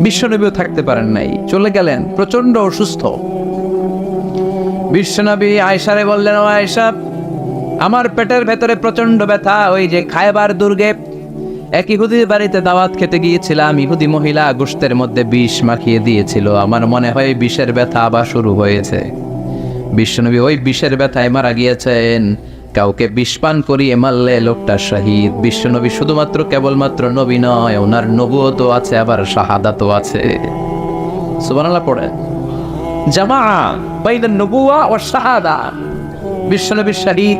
বিশ্বনবীও থাকতে পারেন নাই, চলে গেলেন, প্রচন্ড অসুস্থ। বিশ্বনবী আয়েশারে বললেন, ও আয়েশা, আমার পেটের ভেতরে প্রচন্ড ব্যথা। ওই যে খায়বার দুর্গে এক ইহুদির বাড়িতে দাওয়াত খেতে গিয়েছিলাম, ইহুদি মহিলা গোশতের মধ্যে বিষ মাখিয়ে দিয়েছিল, আমার মনে হয় বিষের ব্যথা আবার শুরু হয়েছে। বিশ্বনবী ওই বিষের ব্যথায় মারা গিয়েছেন। কাউকে বিষ পান করিয়ে মারলে লোকটা শহীদ। বিশ্বনবী শুধুমাত্র কেবলমাত্র নবী নয়, ওনার নবুয়তও আছে, আবার শাহাদাতও আছে। সুবহানাল্লাহ পড়ে। জামা বাইনান নবুওয়া ওয়াস শাহাদা। বিশ্বনবী শহীদ,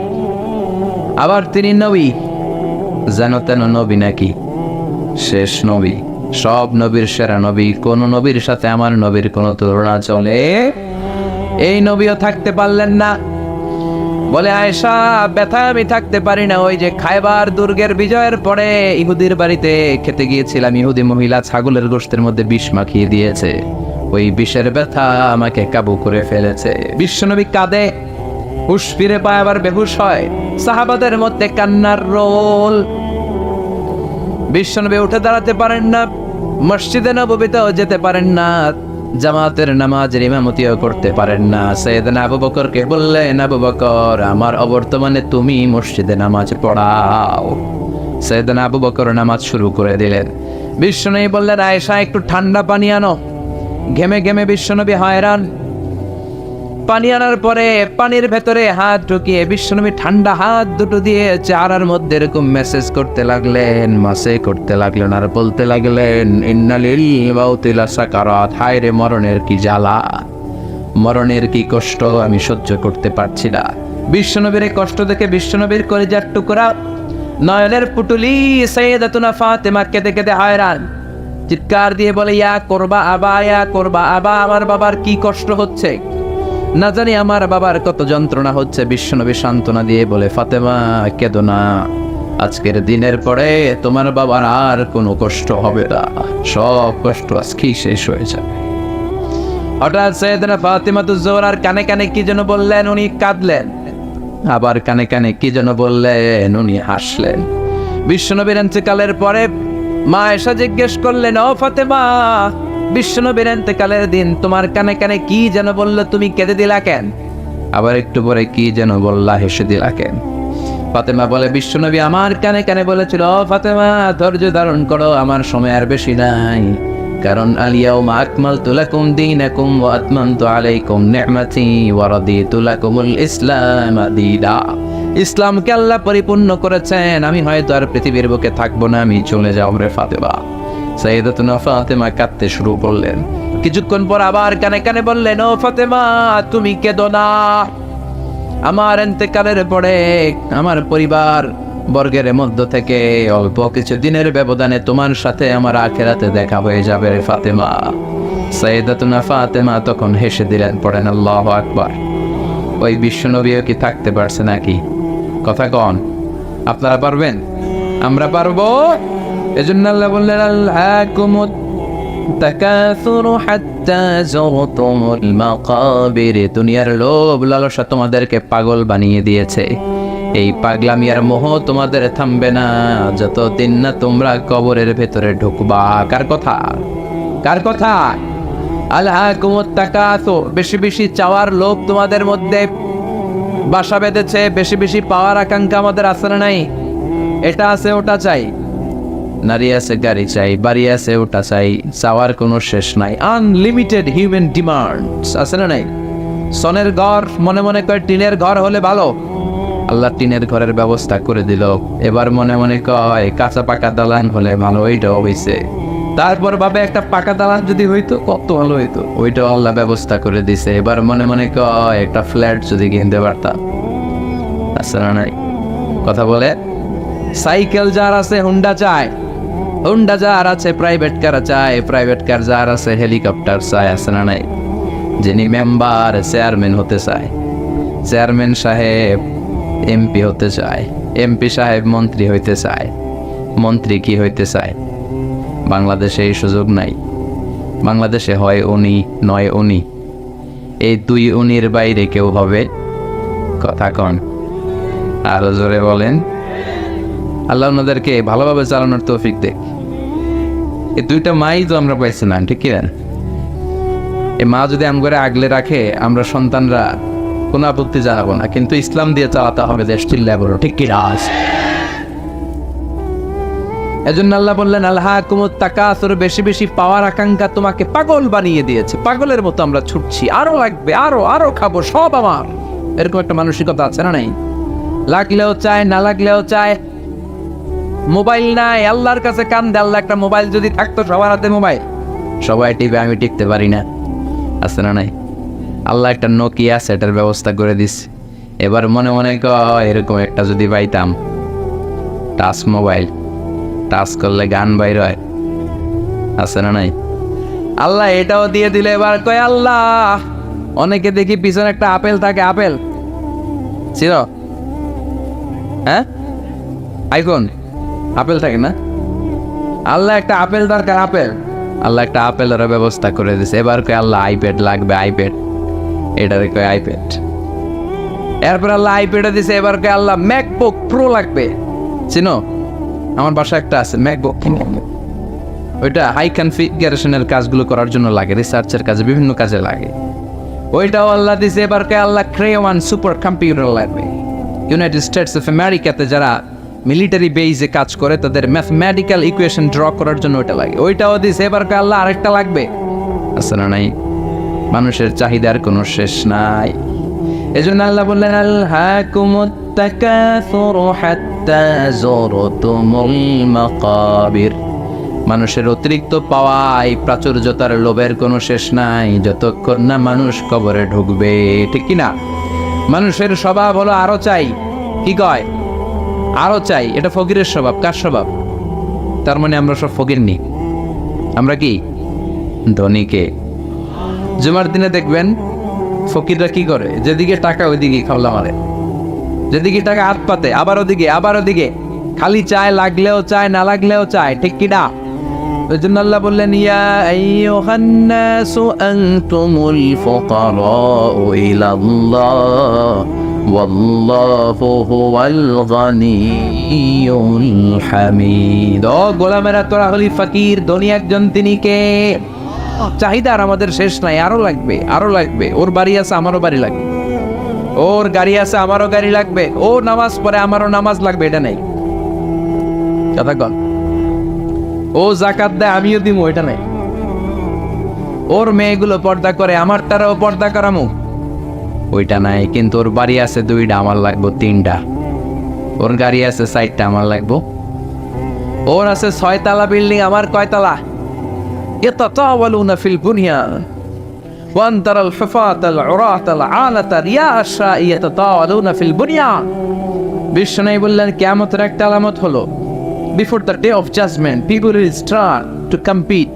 আবার তিনি নবী। যেন তেন নবী নাকি? শেষ নবী, সব নবীর সেরা নবী। কোন নবীর সাথে আমার নবীর কোনো তুলনা চলে? এই নবীও থাকতে পারলেন না। বলে, আয়েশা, ব্যথা আমি থাকতে পারি না। ওই যে খায়বার দুর্গের বিজয়ের পরে ইহুদির বাড়িতে খেতে গিয়েছিলাম, ইহুদি মহিলা ছাগলের গোশতের মধ্যে বিষ মাখিয়ে দিয়েছে, ওই বিষের ব্যথা আমাকে কাবু করে ফেলেছে। বিশ্বনবী কাঁদে, হুশ ফিরে পায়, আবার বেহুশ হয়। সাহাবাদের মধ্যে কান্নার রোল। বিশ্বনবী উঠে দাঁড়াতে পারেন না, মসজিদে নববীতেও যেতে পারেন না, জামাতের নামাজের ইমামতিও করতে পারেন না। সাইয়েদনা আবু বকরকে বললেন, আবু বকর, আমার অবর্তমানে তুমি মসজিদে নামাজ পড়াও। সাইয়েদনা আবু বকর নামাজ শুরু করে দিলেন। বিশ্বনবী বললেন, আয়েশা, একটু ঠান্ডা পানি আনো। ঘেমে ঘেমে বিশ্বনবী হয়রান। পানি আনার পরে পানির ভেতরে হাত ঢুকিয়ে বিশ্বনবী ঠান্ডা হাত দুটো দিয়ে চেহারার মধ্যে এরকম মেসেজ করতে লাগলেন, মাসে করতে লাগলেন, আর বলতে লাগলেন, ইন্নালিল মাউতি লাসাকারাত। হায় রে, মরণের কি জ্বালা, মরণের কি কষ্ট, আমি সহ্য করতে পারছি না। বিশ্বনবীর এই কষ্ট দেখে বিশ্বনবীর কলিজার টুকরা, নয়নের পুটুলি সাইয়েদাতুনা ফাতেমা কেঁদে কেঁদে হয়রান। চিৎকার দিয়ে বলে, ইয়া করবা আবা, ইয়া করবা আবা, আমার বাবার কি কষ্ট হচ্ছে, না জানি আমার বাবার কত যন্ত্রণা হচ্ছে। বিশ্বনবী সান্ত্বনা দিয়ে বলে, ফাতেমা, কেঁদো না, আজকের দিনের পরে তোমার বাবার আর কোনো কষ্ট হবে না, সব কষ্ট আজকেই শেষ হয়ে যাবে। হঠাৎ সাইয়েদনা ফাতিমাতুজ জোহরার কানে কানে কি যেন বললেন, উনি কাঁদলেন। আবার কানে কানে কি যেন বললেন, উনি হাসলেন। বিশ্বনবীর ইন্তেকালের পরে মা আয়েশা জিজ্ঞেস করলেন, ও ফাতেমা, বিশ্বনবীর ইন্তেকালের দিন তোমার কানে কানে কি যেন বললো, তুমি কেঁদে দিলা কেন? আবার একটু পরে কি যেন বললা, হেসে দিলা কেন? ফাতেমা বলে, বিশ্বনবী আমার কানে কানে বলেছিল, ও ফাতেমা, ধৈর্য ধারণ করো, আমার সময় আর বেশি নাই, কারণ আল-ইয়াউমা আকমালতু লাকুম দীনাকুম ওয়া আতমামতু আলাইকুম নি'মাতি ওয়া রাদিতু লাকুমুল ইসলাম দীনা। ইসলামকে আল্লাহ পরিপূর্ণ করেছেন, আমি হয়তো আর পৃথিবীর বুকে থাকবো না, আমি চলে যাব রে ফাতেমা। সাইয়েদাতুনা ফাতেমা কাঁদতে শুরু করলেন। কিছুক্ষণ পর আবার কানে কানে বললেন, ও ফাতেমা, তুমি কেঁদো না, আমার ইন্তেকালের পরে আমার পরিবার বর্গের মধ্য থেকে অল্প কিছু দিনের ব্যবধানে তোমার সাথে আমার আখিরাতে দেখা হয়ে যাবে রে ফাতেমা। সাইয়েদাতুনা ফাতেমা তখন হেসে দিলেন, পড়েন আল্লাহু আকবার। ওই বিশ্বনবীও কি থাকতে পারছে নাকি? কথা কন, আপনারা পারবেন? আমরা পারবো? এজন্য আল্লাহ বললেন, আলহাকুমুত তাকাসুরু হাত্তা যুরতুমুল মাকাবির। দুনিয়ার লোভ লালসা তোমাদেরকে পাগল বানিয়ে দিয়েছে। এই পাগলামি আর মোহ তোমাদের থামবে না যতদিন না তোমরা কবরের ভেতরে ঢুকবা। কার কথা? কার কথা? আলহাকুমুত তাকাসুর, বেশি বেশি চাওয়ার লোভ তোমাদের মধ্যে বাসা বেঁধেছে। বেশি বেশি পাওয়ার আকাঙ্ক্ষা আমাদের আছে না নাই? এটা আছে, ওটা চাই, নারী আছে, গাড়ি চাই, বাড়ি আছে, ওটা চাই, চাওয়ার কোনো শেষ নাই। আনলিমিটেড হিউম্যান ডিমান্ডস আছে না নাই? সনের ঘর মনে মনে করে টিনের ঘর হলে ভালো, আল্লাহ টিনের ঘরের ব্যবস্থা করে দিল। এবার মনে মনে কয় কাঁচা পাকা দালান হলে ভালো, ওইটাও হয়েছে। তারপর ভাবে একটা পাকা দালান যদি হইতো কত ভালো হইতো, ওইটাও আল্লাহ ব্যবস্থা করে দিছে। এবার মনে মনে কয় একটা ফ্ল্যাট যদি কিনতে পারতাম, আছে না নাই? কথা বলে। সাইকেল যার আছে হুন্ডা চায়, হুন্ডা যার আছে প্রাইভেট কার চায়, প্রাইভেট কার যার আছে হেলিকপ্টার চায়, আছে না নাই? যিনি মেম্বার চেয়ারম্যান হতে চায়, চেয়ারম্যান সাহেব এমপি হতে চায়, এমপি সাহেব মন্ত্রী হইতে চায়, মন্ত্রী কি হইতে চায়? বাংলাদেশে এই সুযোগ নাই। বাংলাদেশে হয় উনি নয় উনি, এই দুই উনির বাইরে কেউ হবে? কথা কন, আরো জোরে বলেন। আল্লাহ ওনাদেরকে ভালোভাবে চালানোর তৌফিক দেখ। এই দুইটা মাই তো আমরা পাইছি না, ঠিক কি না? এই মা যদি আমগরে আগলে রাখে, আমরা সন্তানরা কোনো আপত্তি জানাবো না, কিন্তু ইসলাম দিয়ে চালাতে হবে দেশ, চিল্লায় বলো ঠিক কি রাজ। এজন্য আল্লাহ বললেন আলহাকুমুত তাকাসুর, বেশি বেশি পাওয়ার আকাঙ্ক্ষা তোমাকে পাগল বানিয়ে দিয়েছে। পাগলের মতো আমরা ছুটছি, আরো লাগবে, আরো আরো খাবো, সব আমার, এরকম একটা মানসিকতা আছে না? নাই? লাগলেও চায়, না লাগলেও চায়। মোবাইল নাই, আল্লাহর কাছে কান দে, আল্লাহ একটা মোবাইল যদি থাকতো, সবার হাতে মোবাইল, সবাই টিপে, আমি টিপতে পারি না, আছে না? নাই? আল্লাহ একটা নোকিয়া সেটার ব্যবস্থা করে দিস। এবার মনে মনে এরকম একটা যদি পাইতাম, টাচ মোবাইল, টাচ করলে গান বাইর হয়, আছে না? নাই? আল্লাহ এটাও দিয়ে দিলে এবার কয় আল্লাহ, অনেকে দেখি পিছনে একটা আপেল থাকে, আপেল ছিল, হ্যাঁ আইফোন আপেল থাকে না? আল্লাহ একটা আপেল দরকার, আপেল, আল্লাহ একটা আপেলের ব্যবস্থা করে দিছে। এবার কয় আল্লাহ আইপ্যাড লাগবে, আইপ্যাড, এটারে কয় আইপ্যাড। এরপর আল্লাহ আইপ্যাডে দিছে, এবার কয় আল্লাহ ম্যাকবুক প্রো লাগবে। চিনো? আমার বাসায় একটা আছে ম্যাকবুক, ওইটা হাই কনফিগারেশনের কাজগুলো করার জন্য লাগে, রিসার্চের কাজে, বিভিন্ন কাজে লাগে। ওইটাও আল্লাহ দিছে। এবার কয় আল্লাহ ক্রেওয়ান সুপার কম্পিউটার লাগবে। ইউনাইটেড স্টেটস অফ আমেরিকাতে যারা মিলিটারি বেইজে কাজ করে, তাদের ম্যাথমেটিক্যাল ইকুয়েশন ড্র করার জন্য ওইটা লাগে, ওইটাও দিছে। এবার কয় আল্লাহ আরেকটা লাগবে, আছে না? নাই? মানুষের চাহিদার কোনো শেষ নাই। এজন্য আল্লাহ বললেন আলহাকুমুত তাকাসুরু হাত্তা যুরতুমুল মাকাবির। মানুষের অতিরিক্ত পাওয়ায় প্রাচুর্যতার লোভের কোনো শেষ নাই, যতক্ষণ না মানুষ কবরে ঢুকবে, ঠিক কি না? মানুষের স্বভাব হলো আরো চাই, কি কয়? আরো চাই। এটা ফকিরের স্বভাব। কার স্বভাব? তার মানে আমরা সব ফকির নি, আমরা কি ধনীকে। জুমার দিনে দেখবেন ফকিররা কি করে, যেদিকে টাকা ওইদিকে খাওলা মারে, যেদিকে টাকা হাত পাতে, আবার ওদিকে, আবার ওদিকে, খালি চায়, লাগলেও চায়, না লাগলেও চায়, ঠিক কি না? ওই জন্য আল্লাহ বললেন ইয়া আইয়ুহান নাসু আনতুমুল ফুকারাউ ইলাল্লাহ ওয়াল্লাহু হুয়াল গানিয়ুল হামিদ। ও গোলামেরা, তোরা হলি ফকির, ধনী একজন তিনি কে। চাহিদার আমাদের শেষ নাই, আরো লাগবে, আরো লাগবে। ওর বাড়ি আছে, আমারও বাড়ি লাগবে, ওর গাড়ি আছে, আমারও গাড়ি লাগবে, ও নামাজ পড়ে, আমারও নামাজ লাগবে, এটা নেই কথা কন। ও জাকাত দেয়, আমিও দিব, এটা নেই। ওর মেয়েগুলো পর্দা করে, আমার তারাও পর্দা করামু, ওইটা নাই। কিন্তু ওর বাড়ি আছে 2টা, আমার লাগবো 3টা। ওর গাড়ি আছে 4টা, আমার লাগবো। ওর আছে 6 তলা বিল্ডিং, আমার কয় তলা? ইয়াতাতাওয়ালুনা feel বুনিয়ান one তারাল হুফাতাল উরাতাল আলাতা Riyasha ইয়াতাতাওয়ালুনা feel বুনিয়ান। Vishnu বললেন কিয়ামতের একটা আলামত হলো, before the day of judgment people will start to compete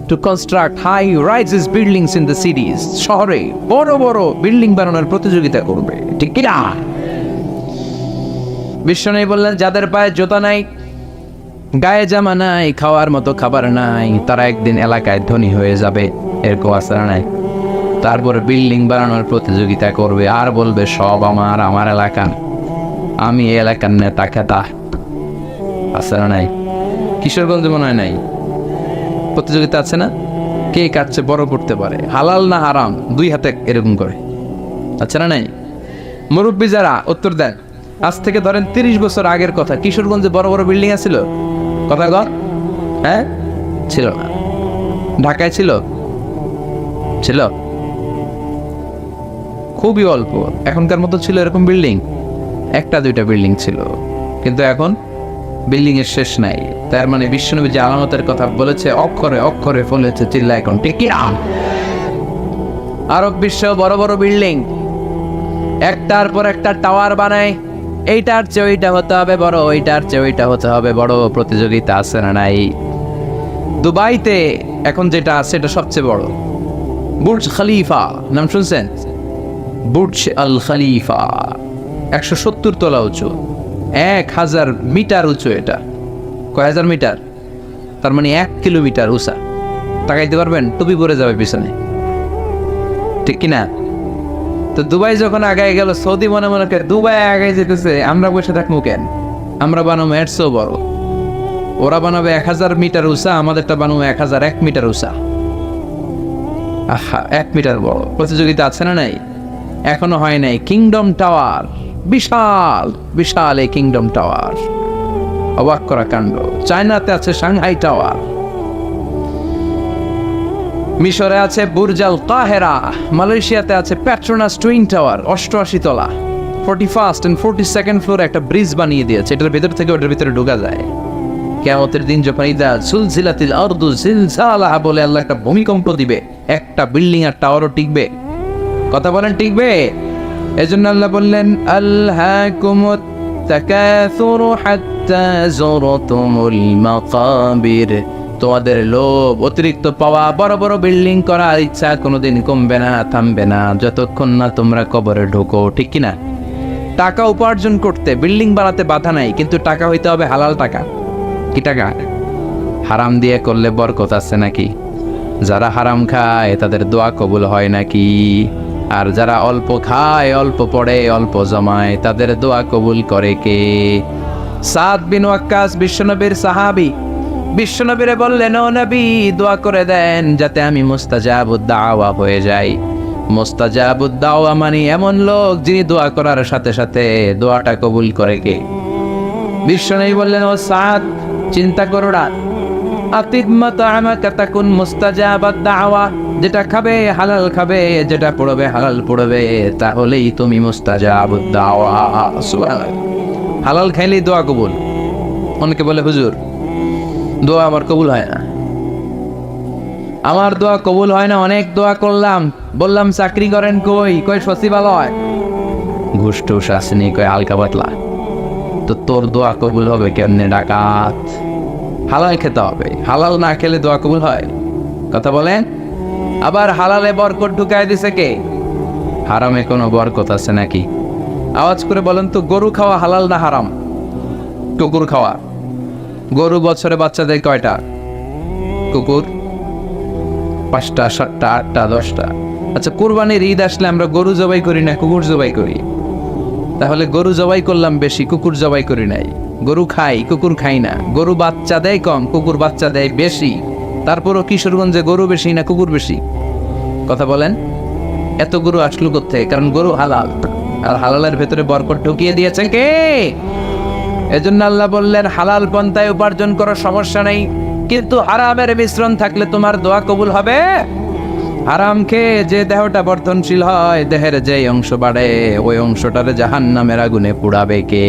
to construct high rises buildings in the cities. শহরে বড় বড় বিল্ডিং বানানোর প্রতিযোগিতা করবে, ঠিক কি না? বিষ্ণু বললেন যাদের পায়ে জুতা নাই, গায়ে জামা নাই, খাওয়ার মতো খাবার নাই, তারা একদিন এলাকায় ধনী হয়ে যাবে, এরকম আসার নাই। তারপরে বিল্ডিং বানানোর প্রতিযোগিতা করবে, আর বলবে সব আমার, আমার এলাকার, আমি এই এলাকার নেতা খেতা, আছে না? নাই? কিশোরগঞ্জে মনে হয় নাই, প্রতিযোগিতা আছে না? কে কাটছে বড় করতে পারে, হালাল না হারাম, 2 হাতে এরকম করে, আছে না? নাই? মুরব্বী যারা উত্তর দেন, আজ থেকে ধরেন 30 বছর আগের কথা, কিশোরগঞ্জে বড় বড় বিল্ডিং আছিল? কথা কর, হ্যাঁ ছিল না। ঢাকায় ছিল? ছিল খুবই অল্প। এখনকার মতো ছিল এরকম বিল্ডিং? 1-2টা বিল্ডিং ছিল, কিন্তু এখন বিল্ডিং এর শেষ নাই। তার মানে বিশ্বনবী যে আলামতের কথা বলেছে, অক্ষরে অক্ষরে ফলেছে, চিল্লা এখন ঠিক কি না? আরব বিশ্ব বড় বড় বিল্ডিং, একটার পর একটা টাওয়ার বানায়, এইটার চেয়ে ওইটা হতে হবে বড়, ওইটার চেয়ে ওইটা হতে হবে বড়, প্রতিযোগিতা আছে না? নাই? দুবাইতে এখন যেটা আছে এটা সবচেয়ে বড়, বুর্জ খলিফা, নাম শুনছেন? বুর্জ আল খলিফা 170 তলা উঁচু, 1000 মিটার উঁচু। এটা কয় হাজার মিটার? তার মানে 1 কিলোমিটার উঁচা। তাকাইতে পারবেন? টুপি পরে যাবে পিছনে, ঠিক কিনা? তো দুবাই যখন আগায় গেল, সৌদি মনে মনে করে দুবাই আগায় যেতেছে, আমরা বসে থাকবো কেন, আমরা বানাবো এর চেয়েও বড়। ওরা বানাবে 1000 মিটার উঁচা, আমাদেরটা বানাবো 1001 মিটার উঁচা। আহা, 1 মিটার বড়। প্রতিযোগিতা আছে না নাই? এখনো হয় নাই। কিংডম টাওয়ার, বিশাল বিশাল এই কিংডম টাওয়ার, অবাক করা কাণ্ড। চায়নাতে আছে সাংহাই টাওয়ার, মিশরে আছে বুর্জ আল কাহেরা, মালয়েশিয়াতে আছে পেট্রোনাস টুইন টাওয়ার 88 তলা, 41st and 42nd ফ্লোরে একটা ব্রিজ বানিয়ে দিয়েছে, এটার ভিতর থেকে ওটার ভিতরে ঢোকা যায়। কিয়ামতের দিন যখন ইদা সুলজিলাতিল আরদু জিলজালাহা বলে আল্লাহ একটা ভূমিকম্প দিবে, একটা বিল্ডিং আর টাওয়ারও টিকবে? কথা বলেন, টিকবে? এজন্য আল্লাহ বললেন আলহাকুমুত তাকাসুরু হাত্তা যুরতুমুল মাকাবির। তোমাদের লোভ, অতিরিক্ত পাওয়া, বড় বড় বিল্ডিং করার ইচ্ছা কোনোদিন কমবে না, থামবে না যতক্ষণ না তোমরা কবরে ঢোকো, ঠিক কিনা? টাকা উপার্জন করতে বিল্ডিং বানাতে বাধা নাই, কিন্তু টাকা হইতে হবে হালাল টাকা। কি টাকা? হারাম দিয়ে করলে বরকত আছে নাকি? যারা হারাম খায় তাদের দোয়া কবুল হয় নাকি? আর যারা অল্প খায়, অল্প পড়ে, অল্প জমায়, তাদের দোয়া কবুল করে কে? সাদ বিন ওয়াক্কাস বিশ্বনবীর সাহাবী, বিশ্বনবীরে বললেন ও নবী দোয়া করে দেন যাতে আমি মুস্তাজাবুদ দাওয়া হয়ে যাই। মুস্তাজাবুদ দাওয়া মানে এমন লোক যিনি দোয়া করার সাথে সাথে দোয়াটা কবুল করে কে? বিশ্বনবী বললেন ও সাদ, চিন্তা করো না, আতিব মাতা'আমাকা তাকুন মুস্তাজাবাদ দাওয়া, যেটা খাবে হালাল খাবে, যেটা পড়বে হালাল পড়বে, তাহলেই তুমি মুস্তাজাবুদ দাওয়া। সুবহানাল্লাহ। হালাল খাইলেই দোয়া কবুল। অনেকে বলে হুজুর দোয়া আমার কবুল হয় না, আমার দোয়া কবুল হয় না, অনেক দোয়া করলাম, বললাম চাকরি করেন, কই সচিবালয়, ঘুষ টুস আসেনি, কই হালকা পাতলা। তো তোর দোয়া কবুল হবে কেমনে? ডাকাত। হালাল খেতে হবে, হালাল না খেলে দোয়া কবুল হয়? কথা বলেন। আবার হালালে বরকত ঢুকায় দিছে কে? হারামে কোনো বরকত আছে নাকি? আওয়াজ করে বলেন তো, গরু খাওয়া হালাল না হারাম? কুকুর খাওয়া। গরু বছরে বাচ্চা দেয় কয়টা? কুকুর 5টা, 7টা, 8টা, 10টা। আচ্ছা, কুরবানির ঈদ আসলে আমরা গরু জবাই করি না, কুকুর জবাই করি? তাহলে গরু জবাই করলাম বেশি, কুকুর জবাই করি নাই। গরু খাই, কুকুর খাই না। গরু বাচ্চা দেয় কম, কুকুর বাচ্চা দেয় বেশি। তারপরও কিশোরগঞ্জে গরু বেশি না কুকুর বেশি? কথা বলেন। এত গরু আসলো কোথায়? কারণ গরু হালাল, আর হালালের ভেতরে বরকত ঢুকিয়ে দিয়েছে কে? এজন্য আল্লাহ বললেন হালাল পন্থায় উপার্জন করার সমস্যা নেই, কিন্তু হারামের মিশ্রণ থাকলে তোমার দোয়া কবুল হবে? হারাম খেয়ে যে দেহটা বর্ধনশীল হয়, দেহের যে অংশ বাড়ে, ওই অংশটারে জাহান্নামের আগুনে পুড়াবে কে?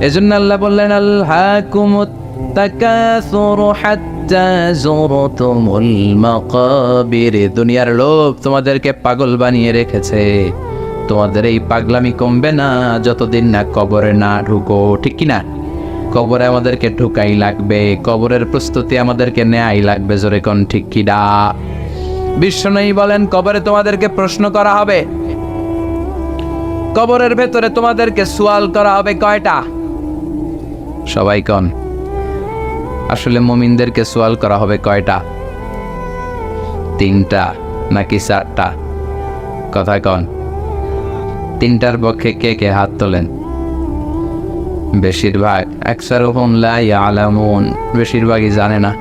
এজন্য আল্লাহ বললেন আলহাকুমুত তাকাসুরু হাত্তা যুরতুমুল মাকাবির। দুনিয়ার লোভ তোমাদেরকে পাগল বানিয়ে রেখেছে, তোমাদের এই পাগলামি কমবে না যতদিন না কবরে না ঢুকো, ঠিক কিনা? কবরে আমাদেরকে ঢুকাই লাগবে, কবরের প্রস্তুতি আমাদেরকে নেয়াই লাগবে, জোরে কোন ঠিক কিনা? বিশ্বনবী বলেন কবরে তোমাদেরকে প্রশ্ন করা হবে, কবরের ভেতরে তোমাদেরকে সুয়াল করা হবে কয়টা? সবাই কোন? আসলে মুমিনদেরকে সুয়াল করা হবে কয়টা? 3টা নাকি 4টা? কথা কোন? 3টার পক্ষে কে কে হাত তোলেন? বেশিরভাগ। আকসারুহুম লা ইয়ালামুন, বেশিরভাগই জানে না।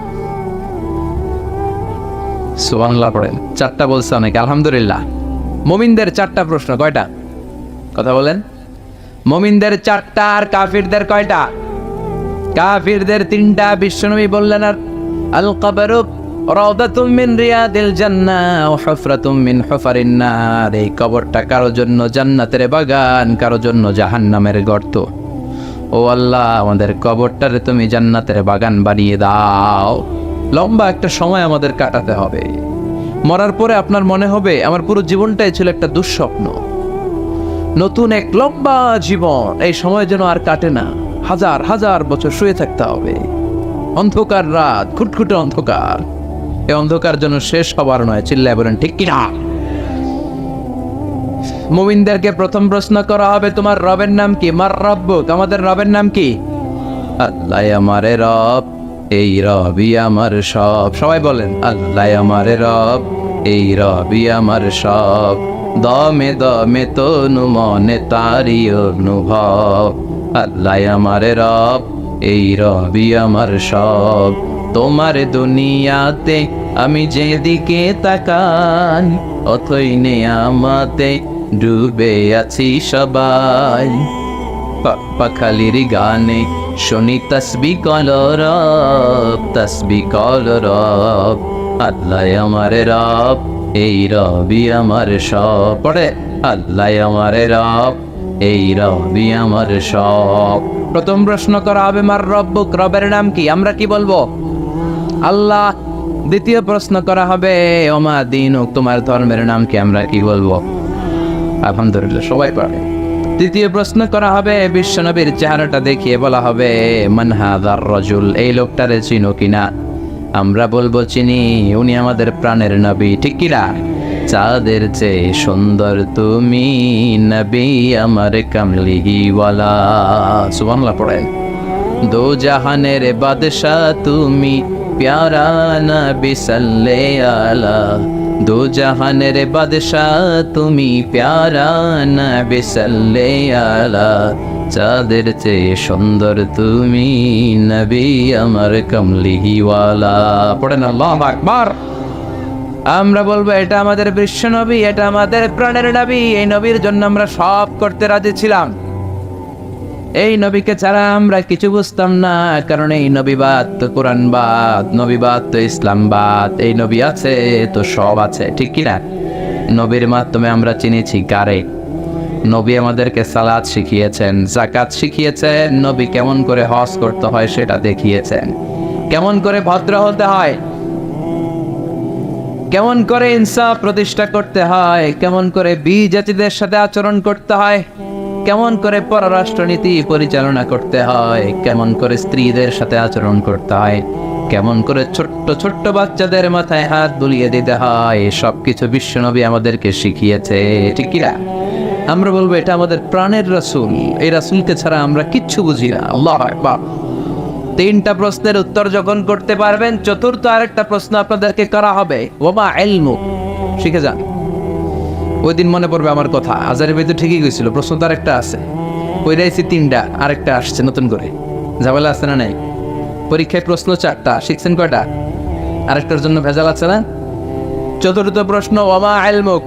সুবহানাল্লাহ পড়েন। 4টা বলছে অনেকে, আলহামদুলিল্লাহ। মুমিনদের 4টা প্রশ্ন, কয়টা? কথা বলেন। মুমিনদের 4টা, আর কাফিরদের কয়টা? কাফিরদের 3টা। বিশ্বনবী বললেন আর আল কবরু রাউদাতুম মিন রিয়াদিল জান্নাহ ওয়া হুফরাতুম মিন হুফারিন নার। এই কবরটা কারো জন্য জান্নাতের বাগান, কারো জন্য জাহান্নামের গর্ত। ও আল্লাহ, আমাদের কবরটারে তুমি জান্নাতের বাগান বানিয়ে দাও। লম্বা একটা সময় আমাদের কাটাতে হবে। মরার পরে আপনার মনে হবে আমার পুরো জীবনটাই ছিল একটা দুঃস্বপ্ন। নতুন এক লম্বা জীবন, এই সময় যেন আর কাটে না। হাজার হাজার বছর শুয়ে থাকতে হবে। অন্ধকার রাত, খুটখুটে অন্ধকার। এই অন্ধকার যেন শেষ হবার নয়, চিল্লায় বলেন ঠিক কিনা? মুমিনদেরকে প্রথম প্রশ্ন করা হবে তোমার রবের নাম কি? মার রব্বুক, আমাদের রবের নাম কি? আল্লাহ আমারে রব, এই রবই আমার সব। সবাই বলেন আল্লাহ আমারে রব, এই রবই আমার সব। দমে দমে তনু মনে তারি অনুভব। আল্লাহ আমারে রব, এই রবি আমার সব। তোমার দুনিয়াতে আমি যেদিকে তাকাই, অথই নেয়ামতে ডুবে আছি সবাই। পাখালির গানে শুনি তসবি কলরব, তসবি কলরব। আল্লাহ আমার রব, এই রবি আমার সব। পড়ে আল্লাহ আমার রব, এই রবি আমার সব। প্রথম প্রশ্ন করা হবে মার রব্বুক, রবের নাম কি? আমরা কি বলবো? আল্লাহ। দ্বিতীয় প্রশ্ন করা হবে ওমা দীনুক, তোমার ধর্মের নাম কি? আমরা কি বলবো? আলহামদুলিল্লাহ, সবাই পারে। তৃতীয় প্রশ্ন করা হবে বিশ্বনবীর চেহারাটা দেখিয়ে বলা হবে মান হাযার রাজুল, এই লোকটারে চিনো কিনা? আমরা বলবো চিনি, উনি আমাদের প্রাণের নবী, ঠিক কিনা? চাঁদের চেয়ে সুন্দর তুমি নবী আমার কামলিওয়ালা। সুবহানাল্লাহ পড়েন। দো জাহানের বাদশাহ তুমি প্যারা নবী সাল্লাল্লাহু আলা। দো জাহানের বাদশাহ তুমি প্যারা নবী সাল্লাল্লাহু আলা। চাঁদের চেয়ে সুন্দর তুমি নবী আমার কামলিওয়ালা। পড়েন আল্লাহু আকবার। আমরা বলবো এটা আমাদের বিশ্ব নবী, এটা আমাদের প্রাণের নবী। এই নবীর জন্য আমরা সব করতে রাজি ছিলাম। এই নবীকে ছাড়া আমরা কিছু বুঝতাম না, কারণ এই নবীবাদ তো কোরআনবাদ, নবীবাদ তো ইসলামবাদ। এই নবী আছে তো সব আছে, ঠিক কিনা? নবীর মাধ্যমে আমরা চিনেছি কারে? নবী আমাদেরকে সালাত শিখিয়েছেন, যাকাত শিখিয়েছেন, নবী কেমন করে হজ করতে হয় সেটা দেখিয়েছেন, কেমন করে ভদ্র হতে হয়, কেমন করে ইনসাফ প্রতিষ্ঠা করতে হয়, কেমন করে বিজাতিদের সাথে আচরণ করতে হয়, কেমন করে পররাষ্ট্রনীতি পরিচালনা করতে হয়, কেমন করে স্ত্রীদের সাথে আচরণ করতে হয়, কেমন করে ছোট্ট ছোট্ট বাচ্চাদের মাথায় হাত বুলিয়ে দিতে হয়, সবকিছু বিশ্বনবী আমাদেরকে শিখিয়েছে, ঠিক কিনা? আমরা বলবো এটা আমাদের প্রাণের রাসূল। এই রাসূলকে ছাড়া আমরা কিচ্ছু বুঝি না। আল্লাহু আকবার। তিনটা প্রশ্নের উত্তর যখন করতে পারবেন, চতুর্থ আরেকটা প্রশ্ন আপনাদেরকে করা হবে, ওমা ইলমু, শিখে যান। ওই দিন মনে পড়বে আমার কথা, আজারি ভাই তো ঠিকই গেছিল, প্রশ্ন তো আরেকটা আছে। কইরাইছি তিনটা, আরেকটা আসছে নতুন করে। ঝামেলা আছে না নাই? পরীক্ষায় প্রশ্ন 4টা, শিখছেন কয়টা? আরেকটার জন্য ভেজাল আছে না? চতুর্থ প্রশ্ন ওমা ইলমুক,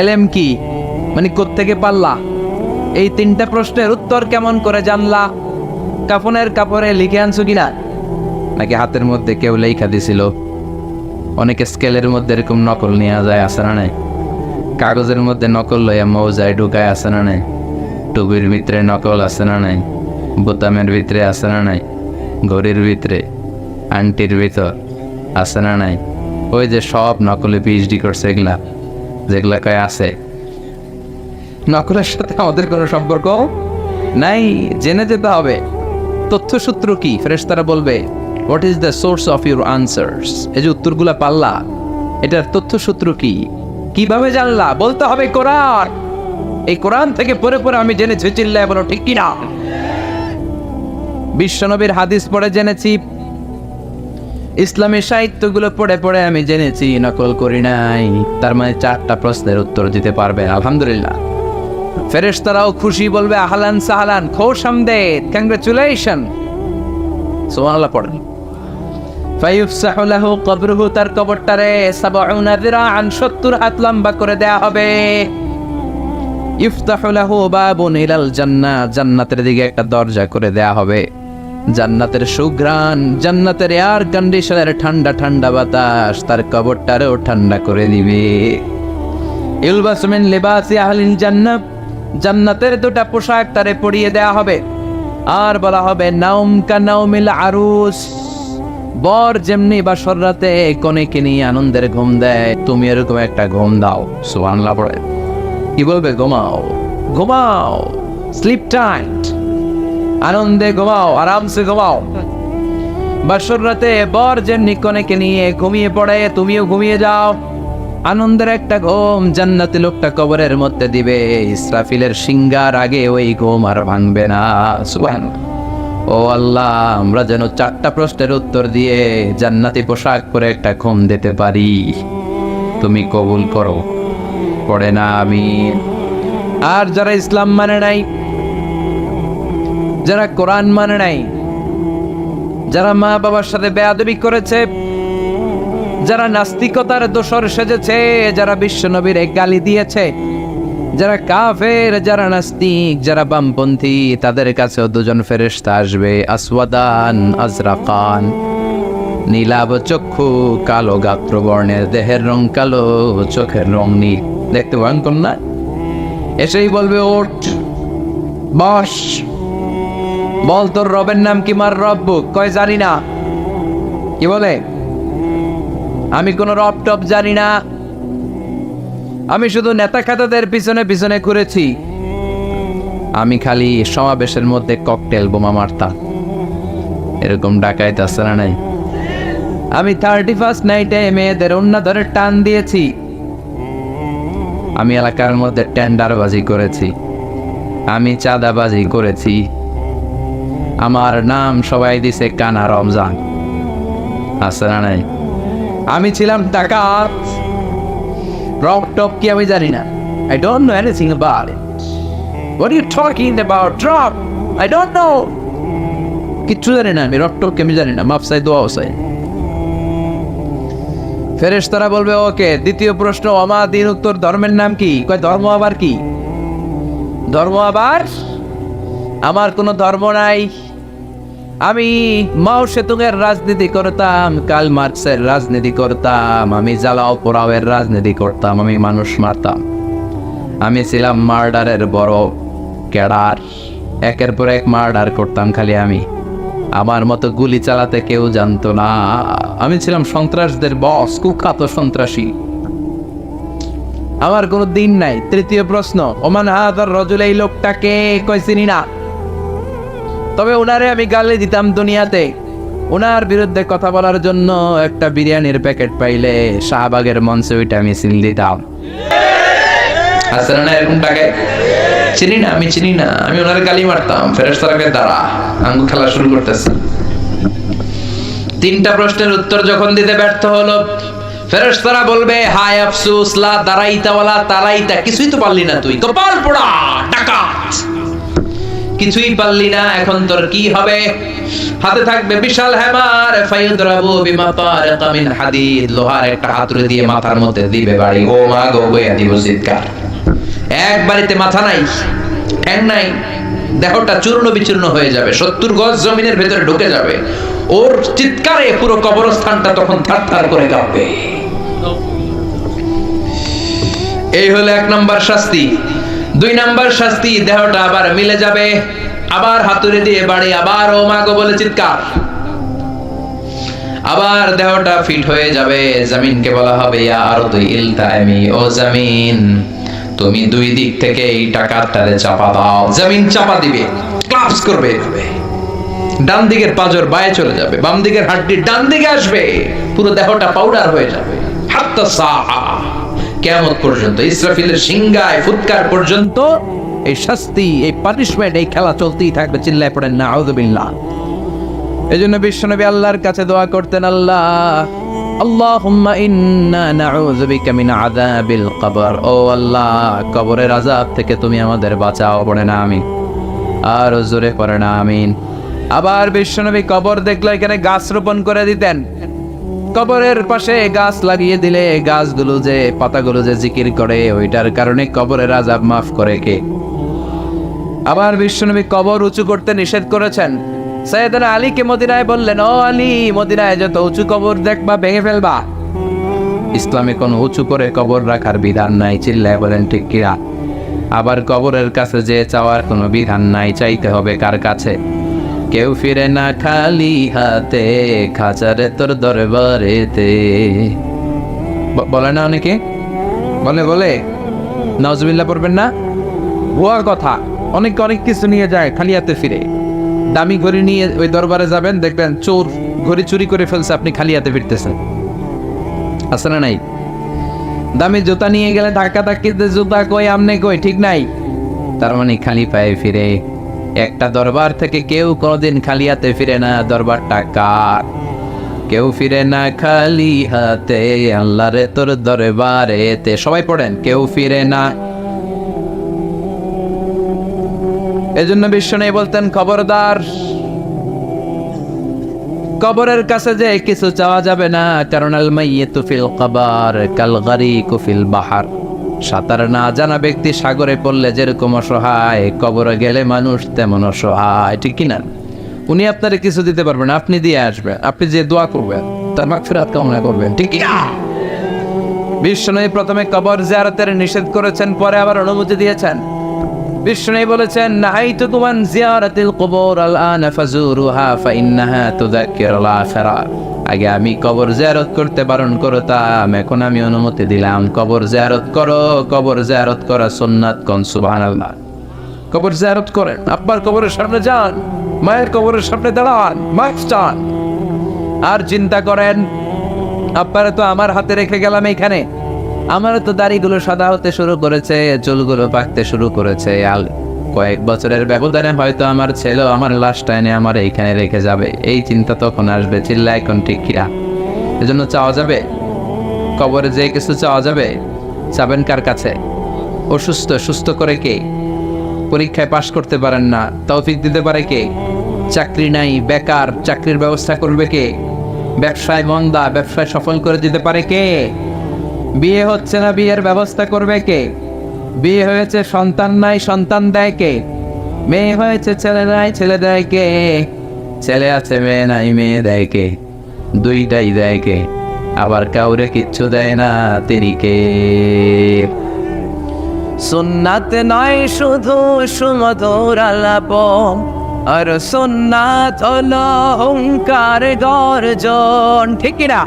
এলএম কি, মানে কোত্থেকে পারলা? এই তিনটা প্রশ্নের উত্তর কেমন করে জানলা? কাফনের কাপড়ে লিখে আনছো কিনা, নাকি হাতের মধ্যে কেউ লেখা দিছিল? অনেকে স্কেলের মধ্যে এরকম নকল নিয়ে যায়, আছে না নাই? কাগজের মধ্যে নকল লইয়া মৌজায় ঢুকায়, আছে না নাই? টুবির ভিতরে নকল, আছে না নাই? বোতামের ভিতরে, আছে না নাই? ঘড়ির ভিতরে, আংটির ভিতর, আছে না নাই? ওই যে সব নকলে পিএইচডি করছে এগুলা, যেগুলা কয় আছে। নকলের সাথে আমাদের কোনো সম্পর্ক নাই, জেনে যেতে হবে তথ্যসূত্র কি। ফেরেশতারা বলবে what is the source of your answers, এই যে উত্তরগুলা পাল্লা, এটার তথ্যসূত্র কি, কিভাবে জানলা? বলতে হবে কোরআন। এই কোরআন থেকে পড়ে পড়ে আমি জেনেছি, চিল্লায় বলো ঠিক কিনা? বিশ্বনবীর হাদিস পড়ে জেনেছি, ইসলামী সাহিত্যগুলো পড়ে পড়ে আমি জেনেছি, নকল করি নাই। তার মানে 4টা প্রশ্নের উত্তর দিতে পারবে, আলহামদুলিল্লাহ। ফেরেশতারাও খুশি, বলবে আহলান সাহলান, খোশামদেদ, কংগ্রাচুলেশন। সুবহানাল্লাহ পড়েন। ফায়ুফসাহু লাহু কবরুহু, তার কবরটারে ৭০ যিরাআন, ৭০ হাত লম্বা করে দেয়া হবে। ইফতাহু লাহু বাবুন ইলাল জান্নাহ, জান্নাতের দিকে একটা দরজা করে দেয়া হবে। জান্নাতের সুঘ্রাণ, জান্নাতের এয়ার কন্ডিশনের ঠান্ডা ঠান্ডা বাতাস তার কবরটারেও ঠান্ডা করে দিবে। ইলবাসু মিন লিবাসি আহলিল জান্নাহ, জান্নাতের 2টা পোশাক তারে পরিয়ে দেয়া হবে। আর বলা হবে নাউম কা নাউমিল আরুস, বর যেমনি বাসর রাতে কনেকে নিয়ে আনন্দের ঘুম দেয়, তুমি এরকম একটা ঘুম দাও। সুবহানাল্লাহ পড়ে। কি বলবে? ঘুমাও, ঘুমাও, স্লিপ টাইট, আনন্দে ঘুমাও, আরামসে ঘুমাও। বাসর রাতে বর যেমনি কনেকে নিয়ে ঘুমিয়ে পড়ে, তুমিও ঘুমিয়ে যাও। আনন্দের একটা ঘুম জান্নাতি লোকটা কবরের মধ্যে দিবে। ইসরাফিলের সিংহার আগে ওই ঘুম আর ভাঙবে না। সুবহানাল্লাহ। ও আল্লাহ, আমরা যেন 4টা প্রশ্নের উত্তর দিয়ে জান্নাতি পোশাক পরে একটা ঘুম দিতে পারি, তুমি কবুল করো। পড়ে না আমিন। আর যারা ইসলাম মানে নাই, যারা কোরআন মানে নাই, যারা মা বাবার সাথে বেয়াদবি করেছে, যারা নাস্তিকতার দোসর সেজেছে, যারা বিশ্ব নবীর গালি দিয়েছে, যারা কাফের, যারা নাস্তিক, যারা বামপন্থী, তাদের কাছেও দুজন ফেরেশতা আসবে। আসওয়াদান আজরাকান, নীলাভ চক্ষু, কালো গাত্র বর্ণের, দেহের রং কালো, চোখের রং নীল, দেখতে ভয়ঙ্কর না? এসেই বলবে, ওঠ, বস, বল তোর রবের নাম কি? মার রব্বুক। কয় জানি না। কি বলে? আমি কোন রব টপ জানি না, আমি শুধু নেতা খাতাদের পিছনে পিছনে ঘুরেছি, আমি খালি সমাবেশের মধ্যে ককটেল বোমা মারতাম। এরকম ডাকাইত আছে না নাই? আমি 31st নাইটে মেয়েদের ওন্না ধরে টান দিয়েছি, আমি এলাকার মধ্যে টেন্ডারবাজি করেছি, আমি চাঁদাবাজি করেছি, আমার নাম সবাই দিছে কানা রমজান। আছে না নাই? আমি ছিলাম ডাকাত। রক টপ কি আমি জানি না। I don't know anything about it. What are you talking about? Drop. I don't know. কিচ্ছু জানি না আমি, রক টপ কি আমি জানি না। মাফ চাই, দোয়া চাই। ফেরেশতারা বলবে, ওকে, দ্বিতীয় প্রশ্ন, ওমা দীনুক, তোর ধর্মের নাম কি? কয় ধর্ম আবার কি? ধর্ম আবার? আমার কোনো ধর্ম নাই। আমি মাও সেতুংয়ের রাজনীতি করতাম, কার্ল মার্কসের রাজনীতি করতাম, আমি জ্বালাও পোড়াওয়ের রাজনীতি করতাম, আমি মানুষ মারতাম, আমি ছিলাম মার্ডারের বড় ক্যাডার, একের পর এক মার্ডার করতাম খালি আমি। আমার মতো গুলি চালাতে কেউ জানতো না, আমি ছিলাম সন্ত্রাসদের বস, কুখ্যাত সন্ত্রাসী। আমার কোনো দিন নাই। তৃতীয় প্রশ্ন, ওমান হাদার রজুল, এই লোকটাকে? কয় চিনি না, তবে ওনারে আমি গালি দিতাম দুনিয়াতে। ওনার বিরুদ্ধে কথা বলার জন্য একটা বিরিয়ানির প্যাকেট পাইলে শাহবাগের মঞ্চে ওইটা আমি মিছিল দিতাম। আসলে না এরকম টাকে চিনি না, আমি চিনি না, আমি ওনার গালি মারতাম। ফেরেশতাকে দাঁড়া, আঙ্গুল খেলা শুরু করতেছে। তিনটা প্রশ্নের উত্তর যখন দিতে ব্যর্থ হলো, ফেরেশতারা বলবে, হায় আফসোস, লা দারাইতা ওয়ালা তারাইতা, কিছুই তো পারলি না তুই, কপাল পোড়া ডাকাত, কিছুই পারলি না, এখন তোর কি হবে? হাতে থাকবে বিশাল হ্যামার, ফায়ুদরাবু বিমাতারিকা মিন হাদিদ, লোহার একটা হাতুড়ি দিয়ে মাথার মধ্যে দিবে বাড়ি। ও মা গো, বইয়া দিব চিৎকার। এক বাড়িতে মাথা নাই, ঠ্যাং নাই, দেহটা চূর্ণ বিচূর্ণ হয়ে যাবে, 70 গজ জমিনের ভেতরে ঢুকে যাবে। ওর চিৎকারে পুরো কবরস্থানটা তখন থারথার করে কাঁপবে। এই হলো 1 নম্বর শাস্তি। 2 নম্বর শাস্তি, দেহটা আবার মিলে যাবে, আবার হাতুড়ি দিয়ে বাড়ি, আবার ও মা গো বলে চিৎকার, আবার দেহটা ফিট হয়ে যাবে। জমিনকে বলা হবে, ইয়া আরদু ইলতাইমি, ও জমিন তুমি 2 দিক থেকে এই টাকাটারে চাপা দাও। জমিন চাপা দিবে, ক্লাপস করবে এভাবে, ডান দিকের পাঁজর বায়ে চলে যাবে, বাম দিকের হাড্ডি ডান দিকে আসবে, পুরো দেহটা পাউডার হয়ে যাবে। হাত্তা সাআ, কিয়ামত পর্যন্ত, ইসরাফিলের সিংহায় ফুৎকার পর্যন্ত এই শাস্তি, এই পানিশমেন্ট, এই খেলা চলতেই থাকবে। চিল্লায় পড়েন নাউযুবিল্লাহ। এজন্য বিশ্বনবী আল্লাহর কাছে দোয়া করতেন, আল্লাহ, আল্লাহুম্মা ইন্না নাউযু বিকা মিন আযাবিল কবর, ও আল্লাহ, কবরের আযাব থেকে তুমি আমাদের বাঁচাও। পড়ে না আমিন, আর জোরে পড়ে না আমিন। আবার বিশ্বনবী কবর দেখলে এখানে গাছ রোপণ করে দিতেন। কবরের পাশে গাছ লাগিয়ে দিলে গাছগুলো যে পাতাগুলো যে জিকির করে, ওইটার কারণে কবরের আযাব মাফ করে কে? আবার বিশ্বনবী কবর উঁচু করতে নিষেধ করেছেন। সাইয়েদনা আলীকে মদিনায় বললেন, ও আলী, মদিনায় যত উঁচু কবর দেখবা ভেঙে ফেলবা। ইসলামে কোনো উঁচু করে কবর রাখার বিধান নাই। চিল্লায় বলেন ঠিক কিনা? আবার কবরের কাছে যে চাওয়ার কোনো বিধান নাই, চাইতে হবে কার কাছে? কেউ ফিরে না খালি হাতে, খাঁচারে তোর দরবারেতে। বলে না অনেকে, বলে নাউজুবিল্লাহ পড়বেন না? ভুয়া কথা। অনেক কিছু নিয়ে যায়, খালি হাতে ফিরে। দামি ঘড়ি নিয়ে ওই দরবারে যাবেন, দেখবেন চোর ঘড়ি চুরি করে ফেলছে, আপনি খালি হাতে ফিরতেছেন। আছে না নাই? দামি জুতা নিয়ে গেলে ধাক্কা ধাক্কিতে, জুতা কই আমনে কই, ঠিক নাই? তার মানে খালি পায়ে ফিরে। একটা দরবার থেকে কেউ কোনোদিন খালি হাতে ফিরে না। দরবারটা কার? কেউ ফিরে না খালি হাতে, আল্লাহরে তোর দরবারেতে। সবাই পড়েন, কেউ ফিরে না। এজন্য বিশ্বনবী বলতেন, খবরদার কবরের কাছে যে কিছু চাওয়া যাবে না, কারণ আল মাইয়িতু ফিল কবর কাল গারিকু ফিল বাহর। সাঁতার না জানা ব্যক্তি সাগরে পড়লে যেরকম অসহায়, কবরে গেলে মানুষ তেমন অসহায়, ঠিক কিনা? উনি আপনারে কিছু দিতে পারবেন না, আপনি দিয়ে আসবেন, আপনি যে দোয়া করবেন তার মাগফিরাত কামনা করবেন, ঠিক কিনা? বিশ্বনবী প্রথমে কবর জিয়ারতের নিষেধ করেছেন, পরে আবার অনুমতি দিয়েছেন। বিশ্বনবী বলেছেন, নাহাইতুকুম আন জিয়ারাতিল কুবুর আল-আনা ফাজুরুহা ফাইন্নাহা তুযাক্কিরুল আখিরা। আগে আমি কবর জিয়ারত করতে বারণ করতাম, এখন আমি অনুমতি দিলাম, কবর জিয়ারত করো। কবর জিয়ারত করা সুন্নাত, কোন সুবহানাল্লাহ। কবর জিয়ারত করেন, আব্বার কবরের সামনে যান, মায়ের কবরের সামনে দাঁড়ান, মাইক টান, আর চিন্তা করেন, আব্বারে তো আমার হাতে রেখে গেলাম এইখানে, আমারও তো দাড়িগুলো সাদা হতে শুরু করেছে, চুলগুলো পাকতে শুরু করেছে, আর কয়েক বছরের ব্যবধানে হয়তো আমার ছেলে আমার লাশটা এনে আমার এইখানে রেখে যাবে। এই চিন্তা তখন আসবে, চিল্লা এখন ঠিক কিনা? এজন্য চাওয়া যাবে, কবরে যে কিছু চাওয়া যাবে, চাবেন কার কাছে? অসুস্থ, সুস্থ করে কে? পরীক্ষায় পাশ করতে পারেন না, তৌফিক দিতে পারে কে? চাকরি নাই, বেকার, চাকরির ব্যবস্থা করবে কে? ব্যবসায় মন্দা, ব্যবসায় সফল করে দিতে পারে কে? বিয়ে হচ্ছে না, বিয়ের ব্যবস্থা করবে কে? বিয়ে হয়েছে, সন্তান নাই, সন্তান দেয় কে? মেয়ে হয়েছে, ছেলে নাই, ছেলে দেয় কে? ছেলে আছে, মেয়ে নাই, মেয়ে দেয় কে? দুইটাই দেয় কে? আবার কাউরে কিচ্ছু দেয় না, তিনি কে? সুন্নাত নয় শুধু সুমধুর আলাপ, আর সুন্নাত হলো হুঙ্কার গর্জন, ঠিক না?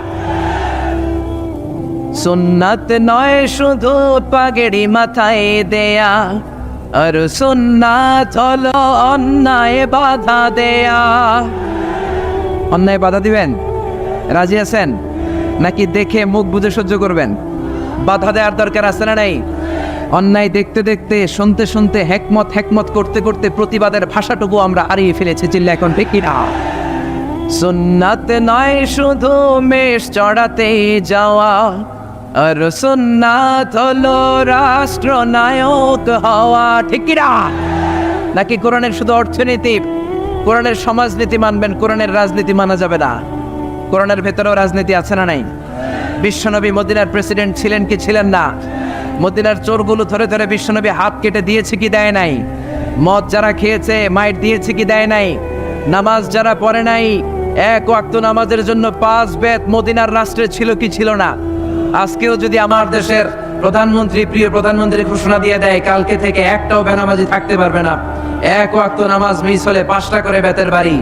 সুন্নাত নয় শুধু পাগড়ি মাথায় দেয়া, আর সুন্নাত হলো অন্যায় বাধা দেয়া। অন্যায় বাধা দিবেন, রাজি আছেন নাকি দেখে মুখ বুজে সহ্য করবেন? বাধা দেওয়ার দরকার আছে না নাই? অন্যায় দেখতে দেখতে, শুনতে শুনতে, হেকমত করতে করতে প্রতিবাদের ভাষাটুকু আমরা হারিয়ে ফেলেছি, চিল্লা এখন ঠিক কিনা? সুন্নাত নয় শুধু মেষ চড়াতে যাওয়া, আর সুন্নাত হলো রাষ্ট্রনায়ক হওয়া, ঠিক কিনা? নাকি কোরআনের শুধু অর্থনীতি, কোরআনের সমাজনীতি মানবেন, কোরআনের রাজনীতি মানা যাবে না? কোরআনের ভেতরেও রাজনীতি আছে না নাই? বিশ্বনবী মদিনার প্রেসিডেন্ট ছিলেন কি ছিলেন না? মদিনার চোরগুলো ধরে ধরে বিশ্বনবী হাত কেটে দিয়েছে কি দেয় নাই? মদ যারা খেয়েছে মাইট দিয়েছে কি দেয় নাই? নামাজ যারা পড়ে নাই, এক ওয়াক্ত নামাজের জন্য 5 বেত মদিনার রাষ্ট্রে ছিল কি ছিল না? আজকেও যদি আমার দেশের প্রধানমন্ত্রী, প্রিয় প্রধানমন্ত্রী ঘোষণা দিয়ে দেয় কালকে থেকে একটাও বেনামাজি থাকতে পারবে না, এক ওয়াক্ত নামাজ মিস হলে 5টা করে বেতের বাড়ি,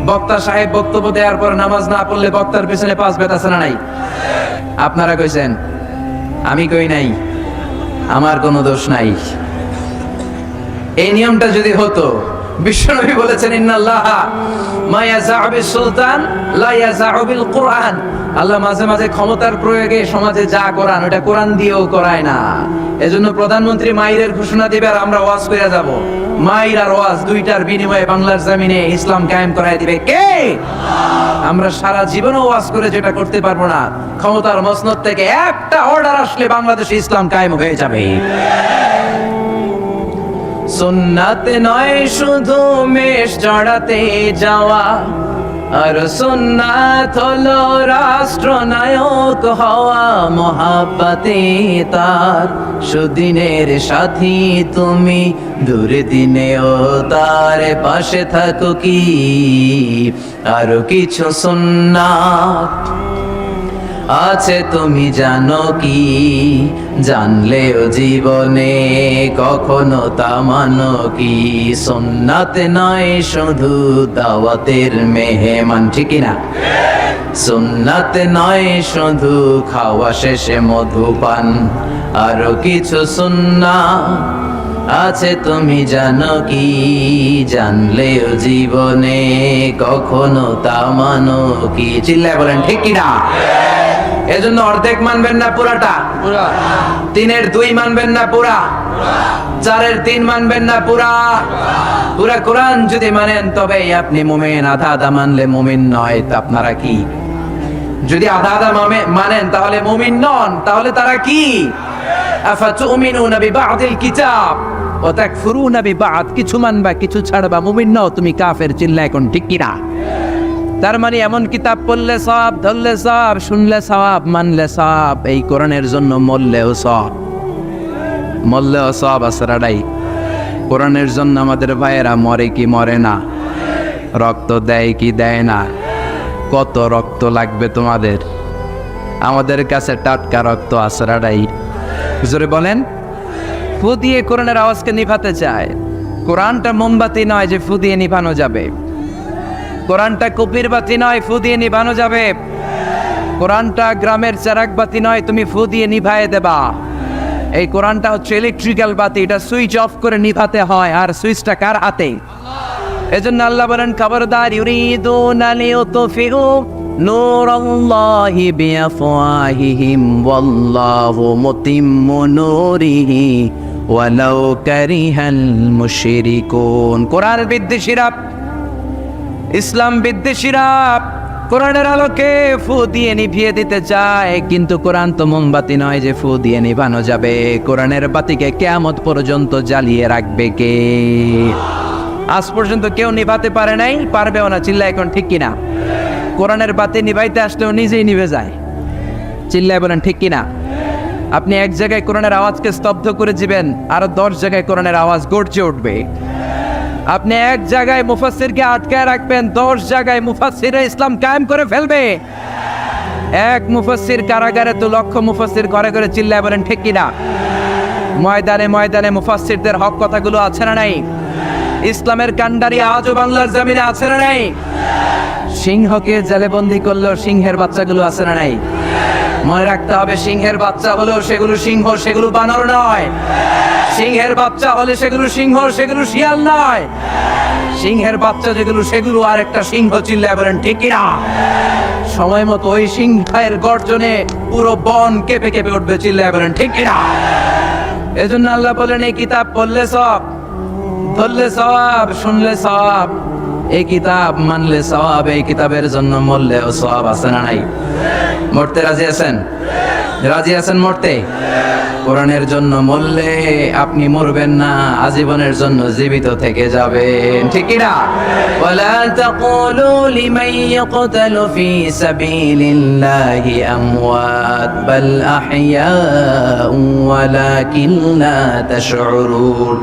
বক্তা সাহেব বক্তব্য দেওয়ার পর নামাজ না পড়লে বক্তার পিছনে 5 বেত আছে না নাই? আপনারা কইছেন, আমি কই নাই, আমার কোনো দোষ নাই। এই নিয়মটা যদি হতো, বিশ্বনবী বলেছেন, ইন্নাল্লাহা মা ইয়াযাউ বিস সুলতান লা ইয়াযাউ বিল কুরআন। আল্লাহ মাঝে মাঝে ক্ষমতার প্রয়োগে সমাজে যা করান ওটা কোরআন দিয়েও করায় না। এজন্য প্রধানমন্ত্রী মাইরের ঘোষণা দিবে আর আমরা ওয়াজ করে যাব, মাইর আর ওয়াজ দুইটার বিনিময়ে বাংলার জমিনে ইসলাম কায়েম করায় দিবে কে? আমরা সারা জীবনও ওয়াজ করে যেটা করতে পারবো না, ক্ষমতার মসনদ থেকে একটা অর্ডার আসলে বাংলাদেশে ইসলাম কায়েম হয়ে যাবে। সুন্নাত নয় শুধু মেষ চড়াতে যাওয়া, আর সুন্নাত হলো রাষ্ট্রনায়ক হওয়া। মহাব্বতে তার সুদিনের সাথী তুমি, দূরে দিনেও তার পাশে থাকো কি? আরো কিছু সুন্নাত আছে তুমি জানো কি? জানলেও জীবনে কখনো তা মানো কি? সুন্নাত নয় শুধু দাওয়াতের মেহমান, ঠিক না? সুন্নাত নয় শুধু খাওয়া শেষে মধুপান, আরো কিছু সুন্নাত আছে তুমি জানো কি? জানলেও জীবনে কখনো তা মানো কি? চিল্লায় বলেন ঠিক কিনা? এজন্য অর্ধেক মানবেন না পুরাটা, 3-এর 2 মানবেন না পুরা, 4-এর 3 মানবেন না পুরা। পুরা কোরআন যদি মানেন তবেই আপনি মুমিন, আধা আধা মানলে মুমিন নয়। তা আপনারা কি যদি আধা আধা মানেন তাহলে মুমিন নন। তাহলে তারা কি? আফাতুমিনুনা বিবাদিল কিতাব ওয়া তাকফুরুনা বিবাদ, কিছু মানবা কিছু ছাড়বা, মুমিন নও তুমি কাফের। চিল্লা এখন ঠিক কিনা? তার মানে এমন কিতাব পড়লে সওয়াব, ধরলে সওয়াব, শুনলে সওয়াব, মানলে সওয়াব, এই কোরআনের জন্য মরলেও সওয়াব, মরলেও সওয়াব আসরাডাই। কোরআনের জন্য আমাদের ভাইয়েরা মরে কি মরে না, রক্ত দেয় কি দেয় না, কত রক্ত লাগবে তোমাদের? আমাদের কাছে টাটকা রক্ত আসরাডাই। জোরে বলেন। ফু দিয়ে কোরআনের আওয়াজকে নিভাতে চায়। কোরআনটা মোমবাতি নয় যে ফু দিয়ে নিভানো যাবে, কোরআনটা কপির বাতি নয় ফু দিয়ে নিভানো যাবে, কোরআনটা গ্রামের চারাক বাতি নয় তুমি ফু দিয়ে নিভায়ে দেবা। এই কোরআনটা হচ্ছে ইলেকট্রিক্যাল বাতি, এটা সুইচ অফ করে নিভাতে হয়, আর সুইচটা কার হাতে? এজন্য আল্লাহ বলেন খবরদার, ইউরিদুনা লিইউতফিউ নূরাল্লাহি বিআফওয়াহিহিম ওয়াল্লাহু মুতিম্মু নূরিহি ওয়ালাউ কারিহাল মুশরিকুন। কোরআন বিদ্বেষীরা, ইসলাম বিদ্বেষীরা কোরআনের আলোকে ফু দিয়ে নিভিয়ে দিতে চায়, কিন্তু কোরআন তো মোমবাতি নয় যে ফু দিয়ে নিভানো যাবে। কোরআনের বাতিকে কিয়ামত পর্যন্ত জ্বালিয়ে রাখবে কে? আজ পর্যন্ত কেউ নিভাতে পারে নাই, পারবেও না। চিল্লা এখন ঠিক কিনা? কোরআনের বাতি নিভাইতে আসলেও নিজেই নিভে যায়। চিল্লায় বলেন ঠিক কিনা? আপনি এক জায়গায় কোরআনের আওয়াজকে স্তব্ধ করে দিবেন, আর 10 জায়গায় কোরআনের আওয়াজ গর্জে উঠবে। আপনি এক জায়গায় মুফাসসিরকে আটকায় রাখবেন, 10 জায়গায় মুফাসসিরে ইসলাম কায়েম করে ফেলবে। এক মুফাসসির কারাগারে তো লক্ষ মুফাসসির ঘরে ঘরে। চিল্লায় বলেন ঠিক কিনা? ময়দানে ময়দানে মুফাসসিরদের হক কথাগুলো আছে না নাই? ইসলামের কান্ডারি আজও বাংলার জমিনে আছে না নাই? সিংহকে জেলে বন্দী করলো, সিংহের বাচ্চাগুলো আছে না নাই? মনে রাখতে হবে, সিংহের বাচ্চা হলেও সেগুলো সিংহ, সেগুলো বানর নয়। সিংহের বাচ্চা হলে সেগুলো সিংহ, সেগুলো শিয়াল নয়। সিংহের বাচ্চা যেগুলো সেগুলো আর একটা সিংহ। চিল্লায় বলেন ঠিক কিনা? সময় মতো ওই সিংহের গর্জনে পুরো বন কেঁপে কেঁপে উঠবে। চিল্লায় বলেন ঠিক কিনা? এজন্য আল্লাহ বলেন এই কিতাব পড়লে সওয়াব, ধরলে সওয়াব, শুনলে সওয়াব, এই কিতাব মানলে সওয়াব, এই কিতাবের জন্য মরলেও সওয়াব। আছে না নাই? মরতে রাজি আছেন? রাজি আছেন মরতে? কোরআনের জন্য মরলে আপনি মরবেন না, আজীবনের জন্য জীবিত থেকে যাবেন। ঠিক কি না? ওয়ালা তাকুলু লিমান ইয়াকতালু ফি সাবিলিল্লাহি আমওয়াত বাল আহইয়াউ ওয়ালাকিন লা তাশউরুন।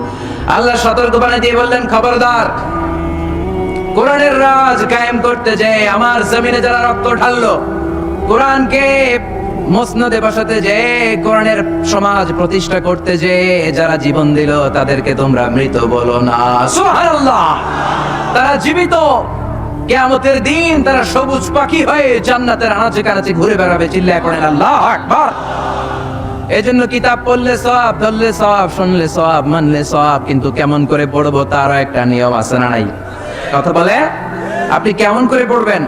আল্লাহ সতর্কবাণী দিয়ে বললেন খবরদার, কোরআনের রাজ কায়েম করতে যে আমার জমিনে যারা রক্ত ঢাললো, কোরআনকে মসনদে বসাতে যে, কোরআনের সমাজ প্রতিষ্ঠা করতে যে যারা জীবন দিল, তাদেরকে তোমরা মৃত বলো না। সুবহানাল্লাহ। তারা জীবিত। কিয়ামতের দিন তারা সবুজ পাখি হয়ে জান্নাতের আনাচে কানাচে ঘুরে বেড়াবে। চিল্লায় পড়েন আল্লাহু আকবার। এজন্য কিতাব পড়লে সওয়াব, ধরলে সওয়াব, শুনলে সওয়াব, মানলে সওয়াব, কিন্তু কেমন করে পড়বো তারও একটা নিয়ম আছে না নাই? কথা বলে, আপনি কেমন করে পড়বেন,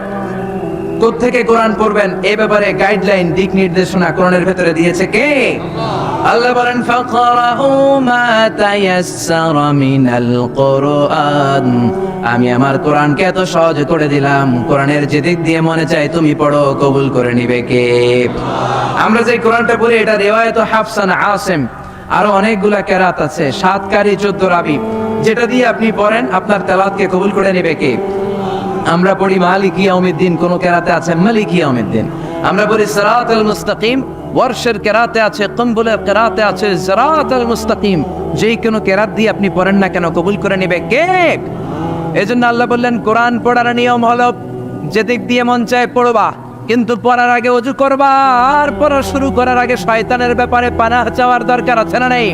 কোত্থেকে কোরআন পড়বেন, এই ব্যাপারে গাইডলাইন, দিক নির্দেশনা কোরআনের ভেতরে দিয়েছে কে? আল্লাহ বলেন ফাকরাউ মা তায়াসসারা মিনাল কুরআন। আমি আমার কোরআনকে এত সহজ করে দিলাম, কোরআনের যে দিক দিয়ে মনে চায় তুমি পড়ো, কবুল করে নিবে কে? আমরা যে কোরআনটা পড়ি এটা রিওয়ায়াত হাফসান আসিম, আরো অনেকগুলা কেরাত আছে, 7 কারি 14 রাবি, যেটা দিয়ে আপনি পড়েন আপনার তেলাওয়াতকে কবুল করে নেবে কে? আমরা পড়ি মালিক ইয়াউমিদ্দিন, কোন কেরাতে আছে মালিক ইয়াউমিদ্দিন। আমরা পড়ি সিরাতাল মুস্তাকিম, ওয়ারশের কেরাতে আছে, কম্বুলের কেরাতে আছে সিরাতাল মুস্তাকিম। যেই কোনো কেরাত দিয়ে আপনি পড়েন না কেন, কবুল করে নেবে কে? এজন্য আল্লাহ বললেন কোরআন পড়ার নিয়ম হলো যেদিক দিয়ে মন চায় পড়বা, কিন্তু পড়ার আগে ওযু করবা, আর পড়া শুরু করার আগে শয়তানের ব্যাপারে পানাহ চাওয়ার দরকার আছে না নেই?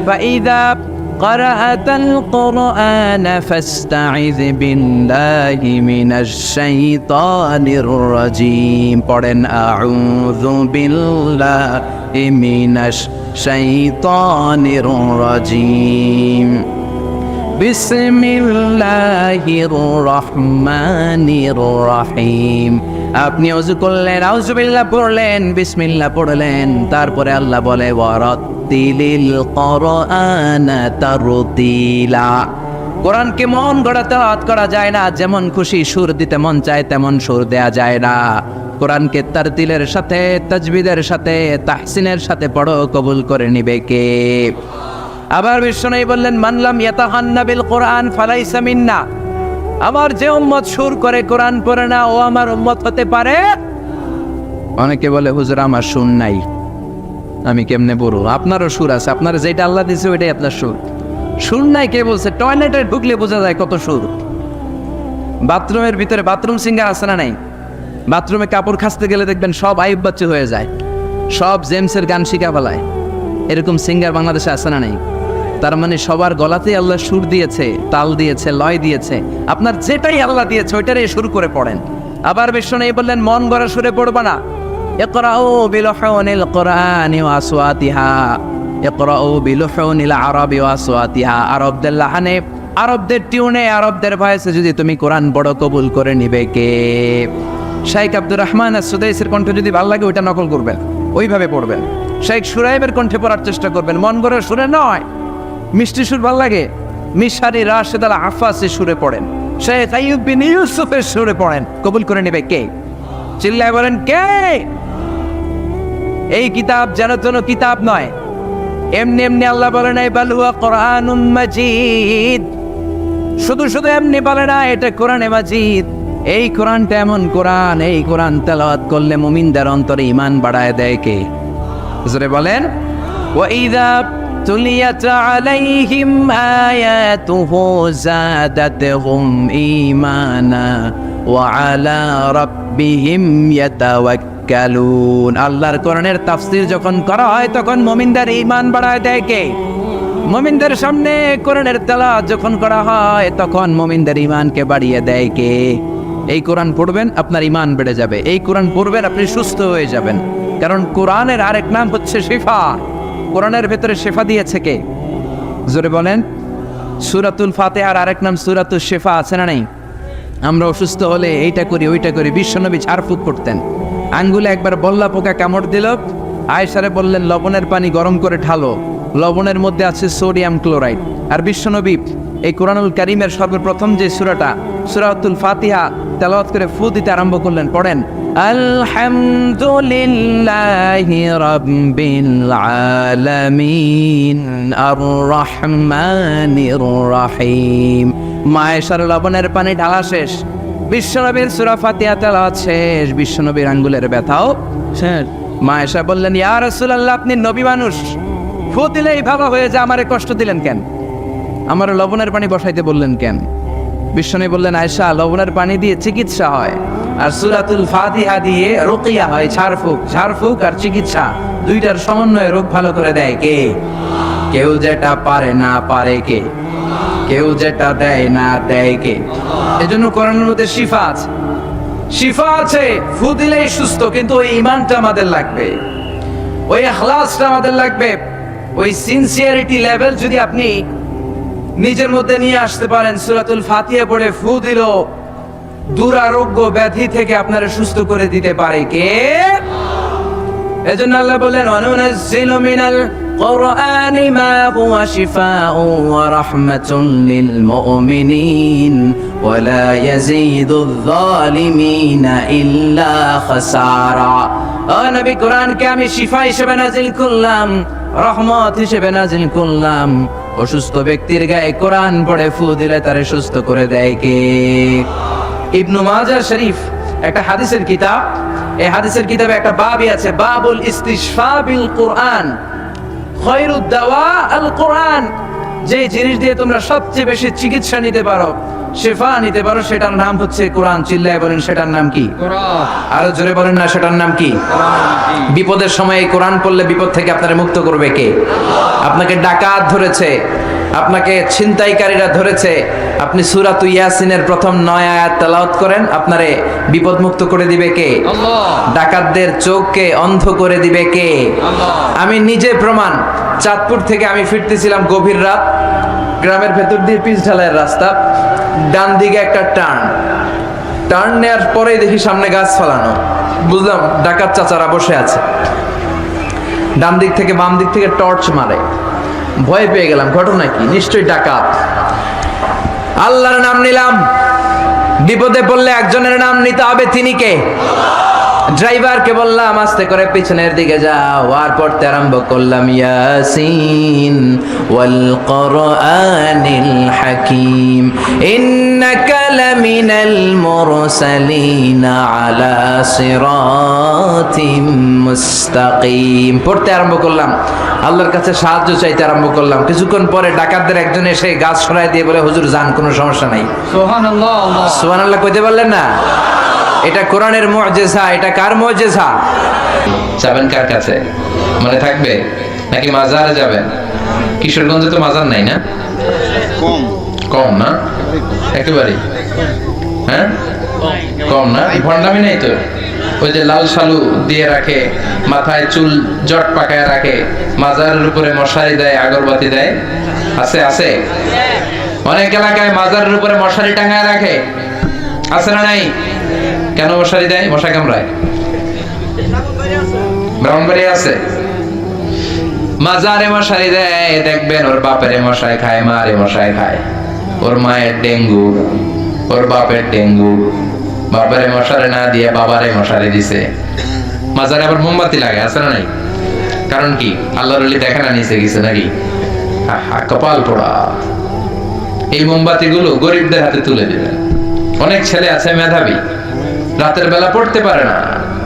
ফাইদা قرأت القرآن فاستعذ بالله من الشيطان الرجيم পড়েন আউযু বিল্লাহি মিনাশ শাইতানির রাজিম বিসমিল্লাহির রহমানির রহিম। আপনি ওযু করলেন, আউযু বিল্লাহ পড়লেন, বিসমিল্লাহ পড়লেন, তারপরে আল্লাহ বলে ওয়ারাত্তিলিল কুরআনা তারতিলা। কোরআনকে মন গড়া তেলাওয়াত করা যায় না, যেমন খুশি সুর দিতে মন চায় তেমন সুর দেয়া যায় না। কোরআনকে তারতিলের সাথে, তাজবিদের সাথে, তাহসিনের সাথে পড়ো, কবুল করে নিবে কে? আবার বিশ্বনবী বললেন, মানলাম ইয়াতাহান্না বিল কোরআন ফালাইসা মিন্না। আমার যে উম্মত সুর করে কোরআন পড়ে না, ও আমার উম্মত হতে পারে? অনেকে বলে, হুজুর আমার সুর নাই, আমি কেমনে পড়বো? আপনারও সুর আছে, আপনার যেটা আল্লাহ দিয়েছে ওইটাই আপনার সুর। সুর নাই কে বলছে? টয়লেটে ঢুকলে বোঝা যায় কত সুর। বাথরুমের ভিতরে বাথরুম সিঙ্গার আছে না নাই? বাথরুমে কাপড় খাসতে গেলে দেখবেন সব আইব বাচ্চা হয়ে যায়, সব জেমসের গান শিখা ফেলায়। এরকম সিঙ্গার বাংলাদেশে আছে না নাই? তার মানে সবার গলাতেই আল্লাহ সুর দিয়েছে, তাল দিয়েছে, লয় দিয়েছে। আপনার যেটাই আল্লাহ দিয়েছে ওইটারই শুরু করে পড়েন। আবার বিশ্বনবী বললেন, মন গড়া সুরে পড়বা না। ইকরাউ বিলুহুনিল কুরআনি ওয়া আসওয়াতিহা, ইকরাউ বিলুহুনিল আরাবি ওয়া আসওয়াতিহা। আরবদের লাহানে, আরবদের টিউনে, আরবদের ভয়েসে যদি তুমি কোরআন পড়ো, কবুল করে নিবে কে? শাইখ আব্দুর রহমান as-সুদাইসির কণ্ঠে যদি ভালো লাগে ওইটা নকল করবেন, ওইভাবে পড়বেন। শাইখ সুরাইবের কণ্ঠে পড়ার চেষ্টা করবেন, মন গড়া সুরে নয়। মিষ্টি সুর ভাল লাগে, মিশারি রাশেদ আল আফাসি সুরে পড়েন, শেখ আইয়ুব বিন ইউসুফের সুরে পড়েন, কবুল করে নেবে কে? চিল্লায় বলেন কে? এই কিতাব যেন তেন কিতাব নয়। এমনি এমনি আল্লাহ বলে নাই বাল হুয়া কোরআনুম মাজিদ। শুধু শুধু এমনি বলে না এটা কোরআনে মাজিদ। এই কোরআনটা এমন কোরআন, এই কোরআন তেলাওয়াত করলে মুমিনদের অন্তরে ঈমান বাড়ায় দেয় কে? জোরে বলেন। ওয়াইদা তুলিয়াত আলাইহিম আয়াতুহু যাদাতহুম ঈমানা ওয়া আলা রাব্বিহিম ইয়াতাওয়াক্কালুন। আল্লাহর কোরআনের তাফসীর যখন করা হয় তখন মুমিনদের ঈমান বাড়ায় দেয় কে? মুমিনদের সামনে কোরআনের তেলাওয়াত যখন করা হয় তখন মুমিনদের ঈমানকে বাড়িয়ে দেয় কে? এই কোরআন পড়বেন আপনার ঈমান বেড়ে যাবে, এই কোরআন পড়বেন আপনি সুস্থ হয়ে যাবেন। কারণ কোরআনের আরেক নাম হচ্ছে শিফা। কোরআনের ভেতরে শিফা দিয়েছে কে? জোরে বলেন। সূরাতুল ফাতিহার আরেক নাম সূরাতুশ শিফা, আছে না নেই? আমরা অসুস্থ হলে এইটা করি ওইটা করি। বিশ্বনবী ঝাড়ফুঁক করতেন, আঙ্গুলে একবার বল্লা পোকা কামড় দিল, আয়েশারে বললেন লবণের পানি গরম করে ঢালো, লবণের মধ্যে আছে সোডিয়াম ক্লোরাইড। আর বিশ্বনবী এই কোরআনুল কারীমের সর্বপ্রথম যে সূরাটা, সূরাতুল ফাতিহা তেলাওয়াত করে ফু দিতে আরম্ভ করলেন। পড়েন, আলহামদুলিল্লাহি রাব্বিল আলামিন আর রহমানির রহিম। মায়েশার লবণের পানি ঢালা শেষ, বিশ্বনবীর সূরা ফাতিহা তেলাওয়াত শেষ, বিশ্বনবীর আঙ্গুলের ব্যথাও শেষ। মায়েশা বললেন, ইয়া রাসূলুল্লাহ আপনি নবী মানুষ, ফু দিলেই ভালো হয়ে যায়, আমারে কষ্ট দিলেন কেন? আমার লবণের পানি বসাইতে বললেন কেন? বিশ্বনবী বললেন, আয়েশা লবণের পানি দিয়ে চিকিৎসা হয় আর সূরাতুল ফাতিহা দিয়ে রুকিয়া হয়, ঝাড়ফুঁক। ঝাড়ফুঁক আর চিকিৎসা দুইটার সমন্বয়ে রোগ ভালো করে দেয় কে? কেউ যেটা পারে না পারে কে? কেউ যেটা দেয় না দেয় কে? এজন্য কোরআনের মধ্যে শিফা আছে, শিফা আছে। ফু দিলেই সুস্থ, কিন্তু ওই ঈমানটা আমাদের লাগবে, ওই ইখলাসটা আমাদের লাগবে। ওই সিনসিয়ারিটি লেভেল যদি আপনি নিজের মধ্যে নিয়ে আসতে পারেন, সূরাতুল ফাতিহা পড়ে ফু দিল, দুরারোগ্য ব্যাধি থেকে আপনারা সুস্থ করে দিতে পারে কে? এজন্য আল্লাহ বলেন, ওয়ানুনাজ্জিলু মিনাল কুরআনি মা হুয়া শিফাউ ওয়া রাহমাতুল লিল মুমিনিন ওয়া লা ইয়াজিদুয যালিমিনা ইল্লা খাসারা। ও নবী, কোরআনকে আমি শিফা হিসেবে নাজিল করলাম, রহমত হিসেবে নাজিল করলাম। অসুস্থ ব্যক্তির গায়ে কোরআন পড়ে ফু দিলে তারে সুস্থ করে দেয় কে? ইবনু মাজাহ শরীফ একটা হাদিসের কিতাব, এই হাদিসের কিতাবে একটা বাবই আছে, বাবুল ইস্তিশফা বিল কোরআন, খায়রুদ দাওয়া আল কোরআন। যে জিনিস দিয়ে তোমরা সবচেয়ে বেশি চিকিৎসা নিতে পারো, শিফা নিতে পারো, সেটার নাম হচ্ছে কোরআন। চিল্লায় বলেন, সেটার নাম কি? কোরআন। আরো জোরে বলেন না, সেটার নাম কি? কোরআন। বিপদের সময় এই কোরআন পড়লে বিপদ থেকে আপনারা মুক্ত করবে কে? আপনাকে ডাকাত ধরেছে, আপনাকে ছিনতাইকারীরা ধরেছে, আপনি সূরাতুল ইয়াসিনের প্রথম 9 আয়াত তেলাওয়াত করেন, আপনারে বিপদ মুক্ত করে দিবে কে? আল্লাহ। ডাকাতদের চোখকে অন্ধ করে দিবে কে? আল্লাহ। আমি নিজে প্রমাণ। চাঁদপুর থেকে আমি ফিরতেছিলাম গভীর রাত, গ্রামের ভেতর দিয়ে পিচ ঢালাইয়ের রাস্তা, ডান দিকে একটা টার্ন নেওয়ার পরেই দেখি সামনে গাছ ফালানো। বুঝলাম ডাকাত চাচারা বসে আছে, ডান দিক থেকে বাম দিক থেকে টর্চ মারে। ভয় পেয়ে গেলাম, ঘটনা কি? নিশ্চয়ই ডাকাত। আল্লাহর নাম নিলাম, বিপদে পড়লে একজনের নাম নিতে হবে, তিনি কে? ড্রাইভারকে বললাম আস্তে করে পিছনের দিকে যাও, আর পড়তে আরম্ভ করলাম ইয়াসিন ওয়াল কোরআনিল হাকিম ইন্নাকা লামিনাল মুরসালিন আলা সিরাতিম মুস্তাকিম। পড়তে আরম্ভ করলাম, আল্লাহর কাছে সাহায্য চাইতে আরম্ভ করলাম। কিছুক্ষণ পরে ডাকাতদের একজন এসে গাছ সরাই দিয়ে বলে, হুজুর যান, কোনো সমস্যা নাই। সুবহানাল্লাহ, সুবহানাল্লাহ কইতে পারলেন না? এটা কোরআনের মুআজিজা। এটা কার মুআজিজা? যাবেন কার কাছে? মনে থাকবে নাকি মাজারে যাবেন? কিশোরগঞ্জে তো মাজার নাই না? কম না একেবারে? হ্যাঁ কম না? ভণ্ডামি নাই তো? ওই যে লাল শালু দিয়ে রাখে, মাথায় চুল জট পাকায় রাখে, মাজারের উপরে মশারি দেয়, আগরবাতি দেয়, আছে আছে? অনেক এলাকায় মাজারের উপরে মশারি টাঙায় রাখে, আছে না নাই? কেন মশারি দেয়? মশা কামড়ায়? ব্রাহ্মণবাড়ি আছে মাজারে মশারি দেয়, দেখবেন ওর বাপের মশাই খায়, মারে মশাই খায়। ওর মায়ের ডেঙ্গু, ওর বাপের ডেঙ্গু, বাপের মশারি না দিয়ে বাবারে মশারি দিছে। মাজারে আবার মোমবাতি লাগে, আছে না নাই? কারণ কি? আল্লাহর ওলি দেখে না নিচে গেছে নাকি? কপাল পোড়া। এই মোমবাতি গুলো গরিবদের হাতে তুলে দিবেন। অনেক ছেলে আছে মেধাবী, রাতের বেলা পড়তে পারে না,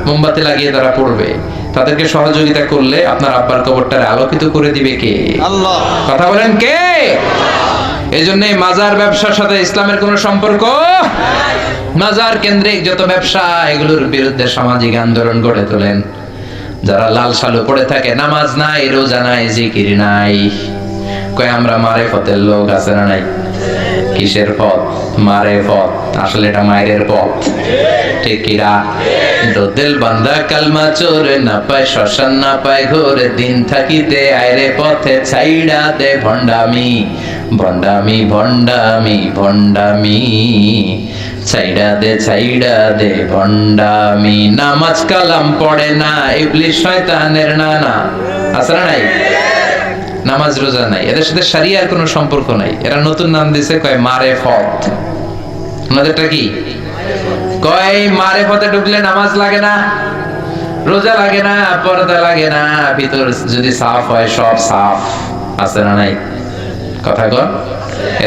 মোমবাতি লাগিয়ে তারা পড়বে। তাদেরকে সহযোগিতা করলে আপনার আব্বার কবরটারে আলোকিত করে দিবে কে? আল্লাহ। কথা বলেন কে? এই জন্য মাজার ব্যবসার সাথে ইসলামের কোন সম্পর্ক? মাজার কেন্দ্রিক যত ব্যবসা, এগুলোর বিরুদ্ধে সামাজিক আন্দোলন গড়ে তোলেন। যারা লাল শালু পড়ে থাকে, নামাজ নাই, রোজা নাই, জিকির নাই, কয় আমরা মারেফতের লোক, আছে না নাই? কিসের পথ? মারেফত। আসলে এটা মায়ের পথ, ঠিক কিরা? দিল বান্দা কালমা চোরে, না পায় শ্মশান, না পায় ঘোরে, দিন থাকিতে আইরে পথে ছাইড়া দে ভণ্ডামি, ভণ্ডামি, ভণ্ডামি, ভণ্ডামি, ছাইড়া দে ভণ্ডামি। নামাজ কালাম পড়ে না, ইবলিস শয়তানের নানা, আছে না নাই? নামাজ রোজা নাই, এদের সাথে শরিয়ার কোনো সম্পর্ক নাই। এরা নতুন নাম দিছে, কয় মারেফত। ওনাদেরটা কি? কয় মারেফতে ঢুকলে নামাজ লাগে না, রোজা লাগে না, পর্দা লাগে না, ভিতর যদি সাফ হয় সব সাফ, আছে না নাই? কথা কর।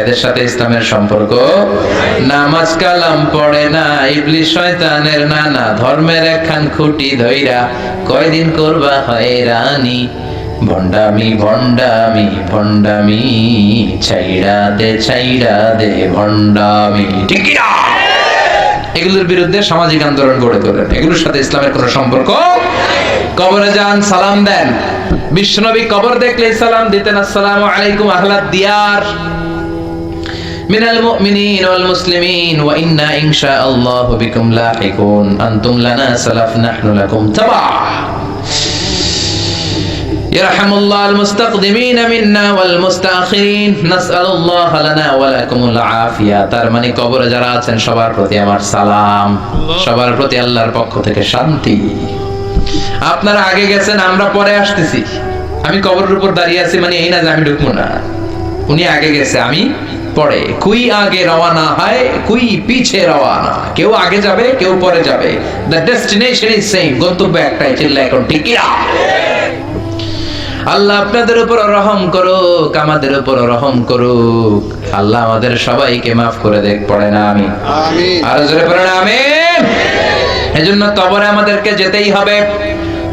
এদের সাথে ইসলামের সম্পর্ক। নামাজ কালাম পড়ে না, ইবলিস শয়তানের নানা, ধর্মের একখান খুঁটি ধইরা কয়দিন করবা হয়রানি, ভণ্ডামি, ভণ্ডামি, ভণ্ডামি, ছাইড়া দে ভণ্ডামি, ঠিক কি না? এগুলোর বিরুদ্ধে সামাজিক আন্দোলন গড়ে তোলেন। এগুলোর সাথে ইসলামের কোনো সম্পর্ক। কবরে যান, সালাম দেন। বিশ্বনবী কবর দেখলে সালাম দিতেন, আসসালামু আলাইকুম আহলাদ দিয়ার মিনাল মুমিনিন ওয়াল মুসলিমিন ওয়া ইন্না ইনশাআল্লাহু বিকুম লাহিকুন, আনতুম লানা সালাফ নাহনু লাকুম তাবা। ইয়ারহামুল্লাহ আল মুস্তাকদিমিন মিন্না ওয়াল মুস্তাখিরিন, নাসআলুল্লাহ লানা ওয়া লাকুমুল আফিয়া। তার মানে কবরে যারা আছেন সবার প্রতি আমার সালাম, সবার প্রতি আল্লাহর পক্ষ থেকে শান্তি। আপনারা আগে গেছেন, আমরা পরে আসতেছি। আমি কবরের উপর দাঁড়িয়ে আছি মানে এই না যে আমি ঢুকবো না। উনি আগে গেছে, আমি পরে। কুই আগে রওনা হয়, কুই পিছে রওনা। কেউ আগে যাবে, কেউ পরে যাবে। দ্য ডেস্টিনেশন ইজ সেম, গন্তব্য একটাই। চিল্লা এখন ঠিক কি না? আল্লাহ আপনাদের উপর রহম করুক, আমাদের উপর রহম করুক। আল্লাহ আমাদের সবাইকে মাফ করে দেখ। পড়ে না আমি আর জোরে পড়ে না আমিন। এজন্য কবরে আমাদেরকে যেতেই হবে,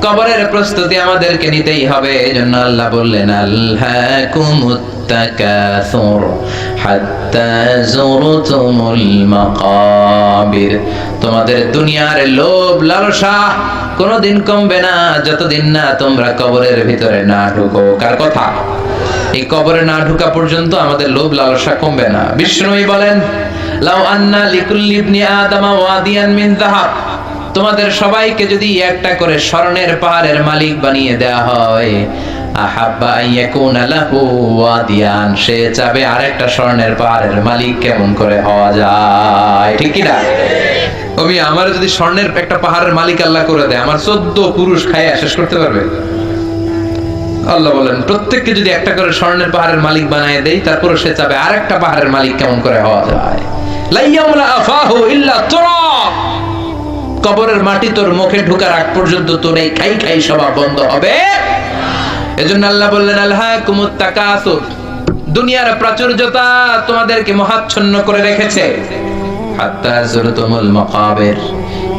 কবরের প্রস্তুতি আমাদেরকে নিতেই হবে। এজন্য আল্লাহ বললেন, আল্লাকুমুত তাকাসুর হাত্তা যুরতুমুল মাকাবির। তোমাদের দুনিয়ার লোভ লালসা কোনদিন কমবে না যতদিন না তোমরা কবরের ভিতরে না ঢুকো। কার কথা? এই কবরে না ঢুকা পর্যন্ত আমাদের লোভ লালসা কমবে না। বিষ্ণুই বলেন, লাউ আন্না লিকুল্লি ইবনি আদম ওয়াদিয়ান মিন যাহাব। তোমাদের সবাইকে যদি একটা করে স্বর্ণের পাহাড়ের মালিক বানিয়ে দেয়া হয়, আহাব্বা আইয়াকুনা লাহু ওয়াদিয়ান, সে চাবে আরেকটা স্বর্ণের পাহাড়ের মালিক কেমন করে হওয়া যায়, ঠিক কি না? ওমি আমার যদি স্বর্ণের একটা পাহাড়ের মালিক আল্লাহ করে দেয়, আমার 14 পুরুষ খাইয়া শেষ করতে পারবে? আল্লাহ বলেন, প্রত্যেককে যদি একটা করে স্বর্ণের পাহাড়ের মালিক বানিয়ে দেই, তারপর সে চাবে আরেকটা পাহাড়ের মালিক কেমন করে হওয়া যায়। লাইয়ামলা আফাহু ইল্লা তুরাব। কবরের মাটি তোর মুখে ঢোকার আগ পর্যন্ত তোর এই খাই খাই স্বভাব বন্ধ হবে। এজন্য আল্লাহ বললেন আলহাকুমুত তাকাসুর, দুনিয়ার প্রাচুর্যতা তোমাদেরকে মোহাচ্ছন্ন করে রেখেছে। হাত্তা যুরতুমুল মাকাবির,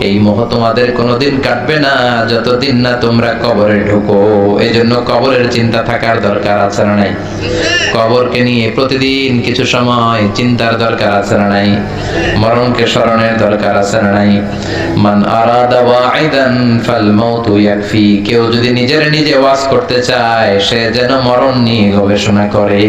এই মোহ তোমাদের কোনোদিন কাটবে না যতদিন না তোমরা কবরে ঢুকো। এজন্য কবরের চিন্তা থাকার দরকার আছে না নাই? কবরকে নিয়ে প্রতিদিন কিছু সময় চিন্তার দরকার আছে না নাই? মরণকে স্মরণের দরকার আছে না নাই? মান আরাদা ওয়াইদান ফাল মাউতু ইয়াকফি, কেউ যদি নিজে ওয়াজ করতে চায় সে যেন মরণ নিয়ে গবেষণা করে।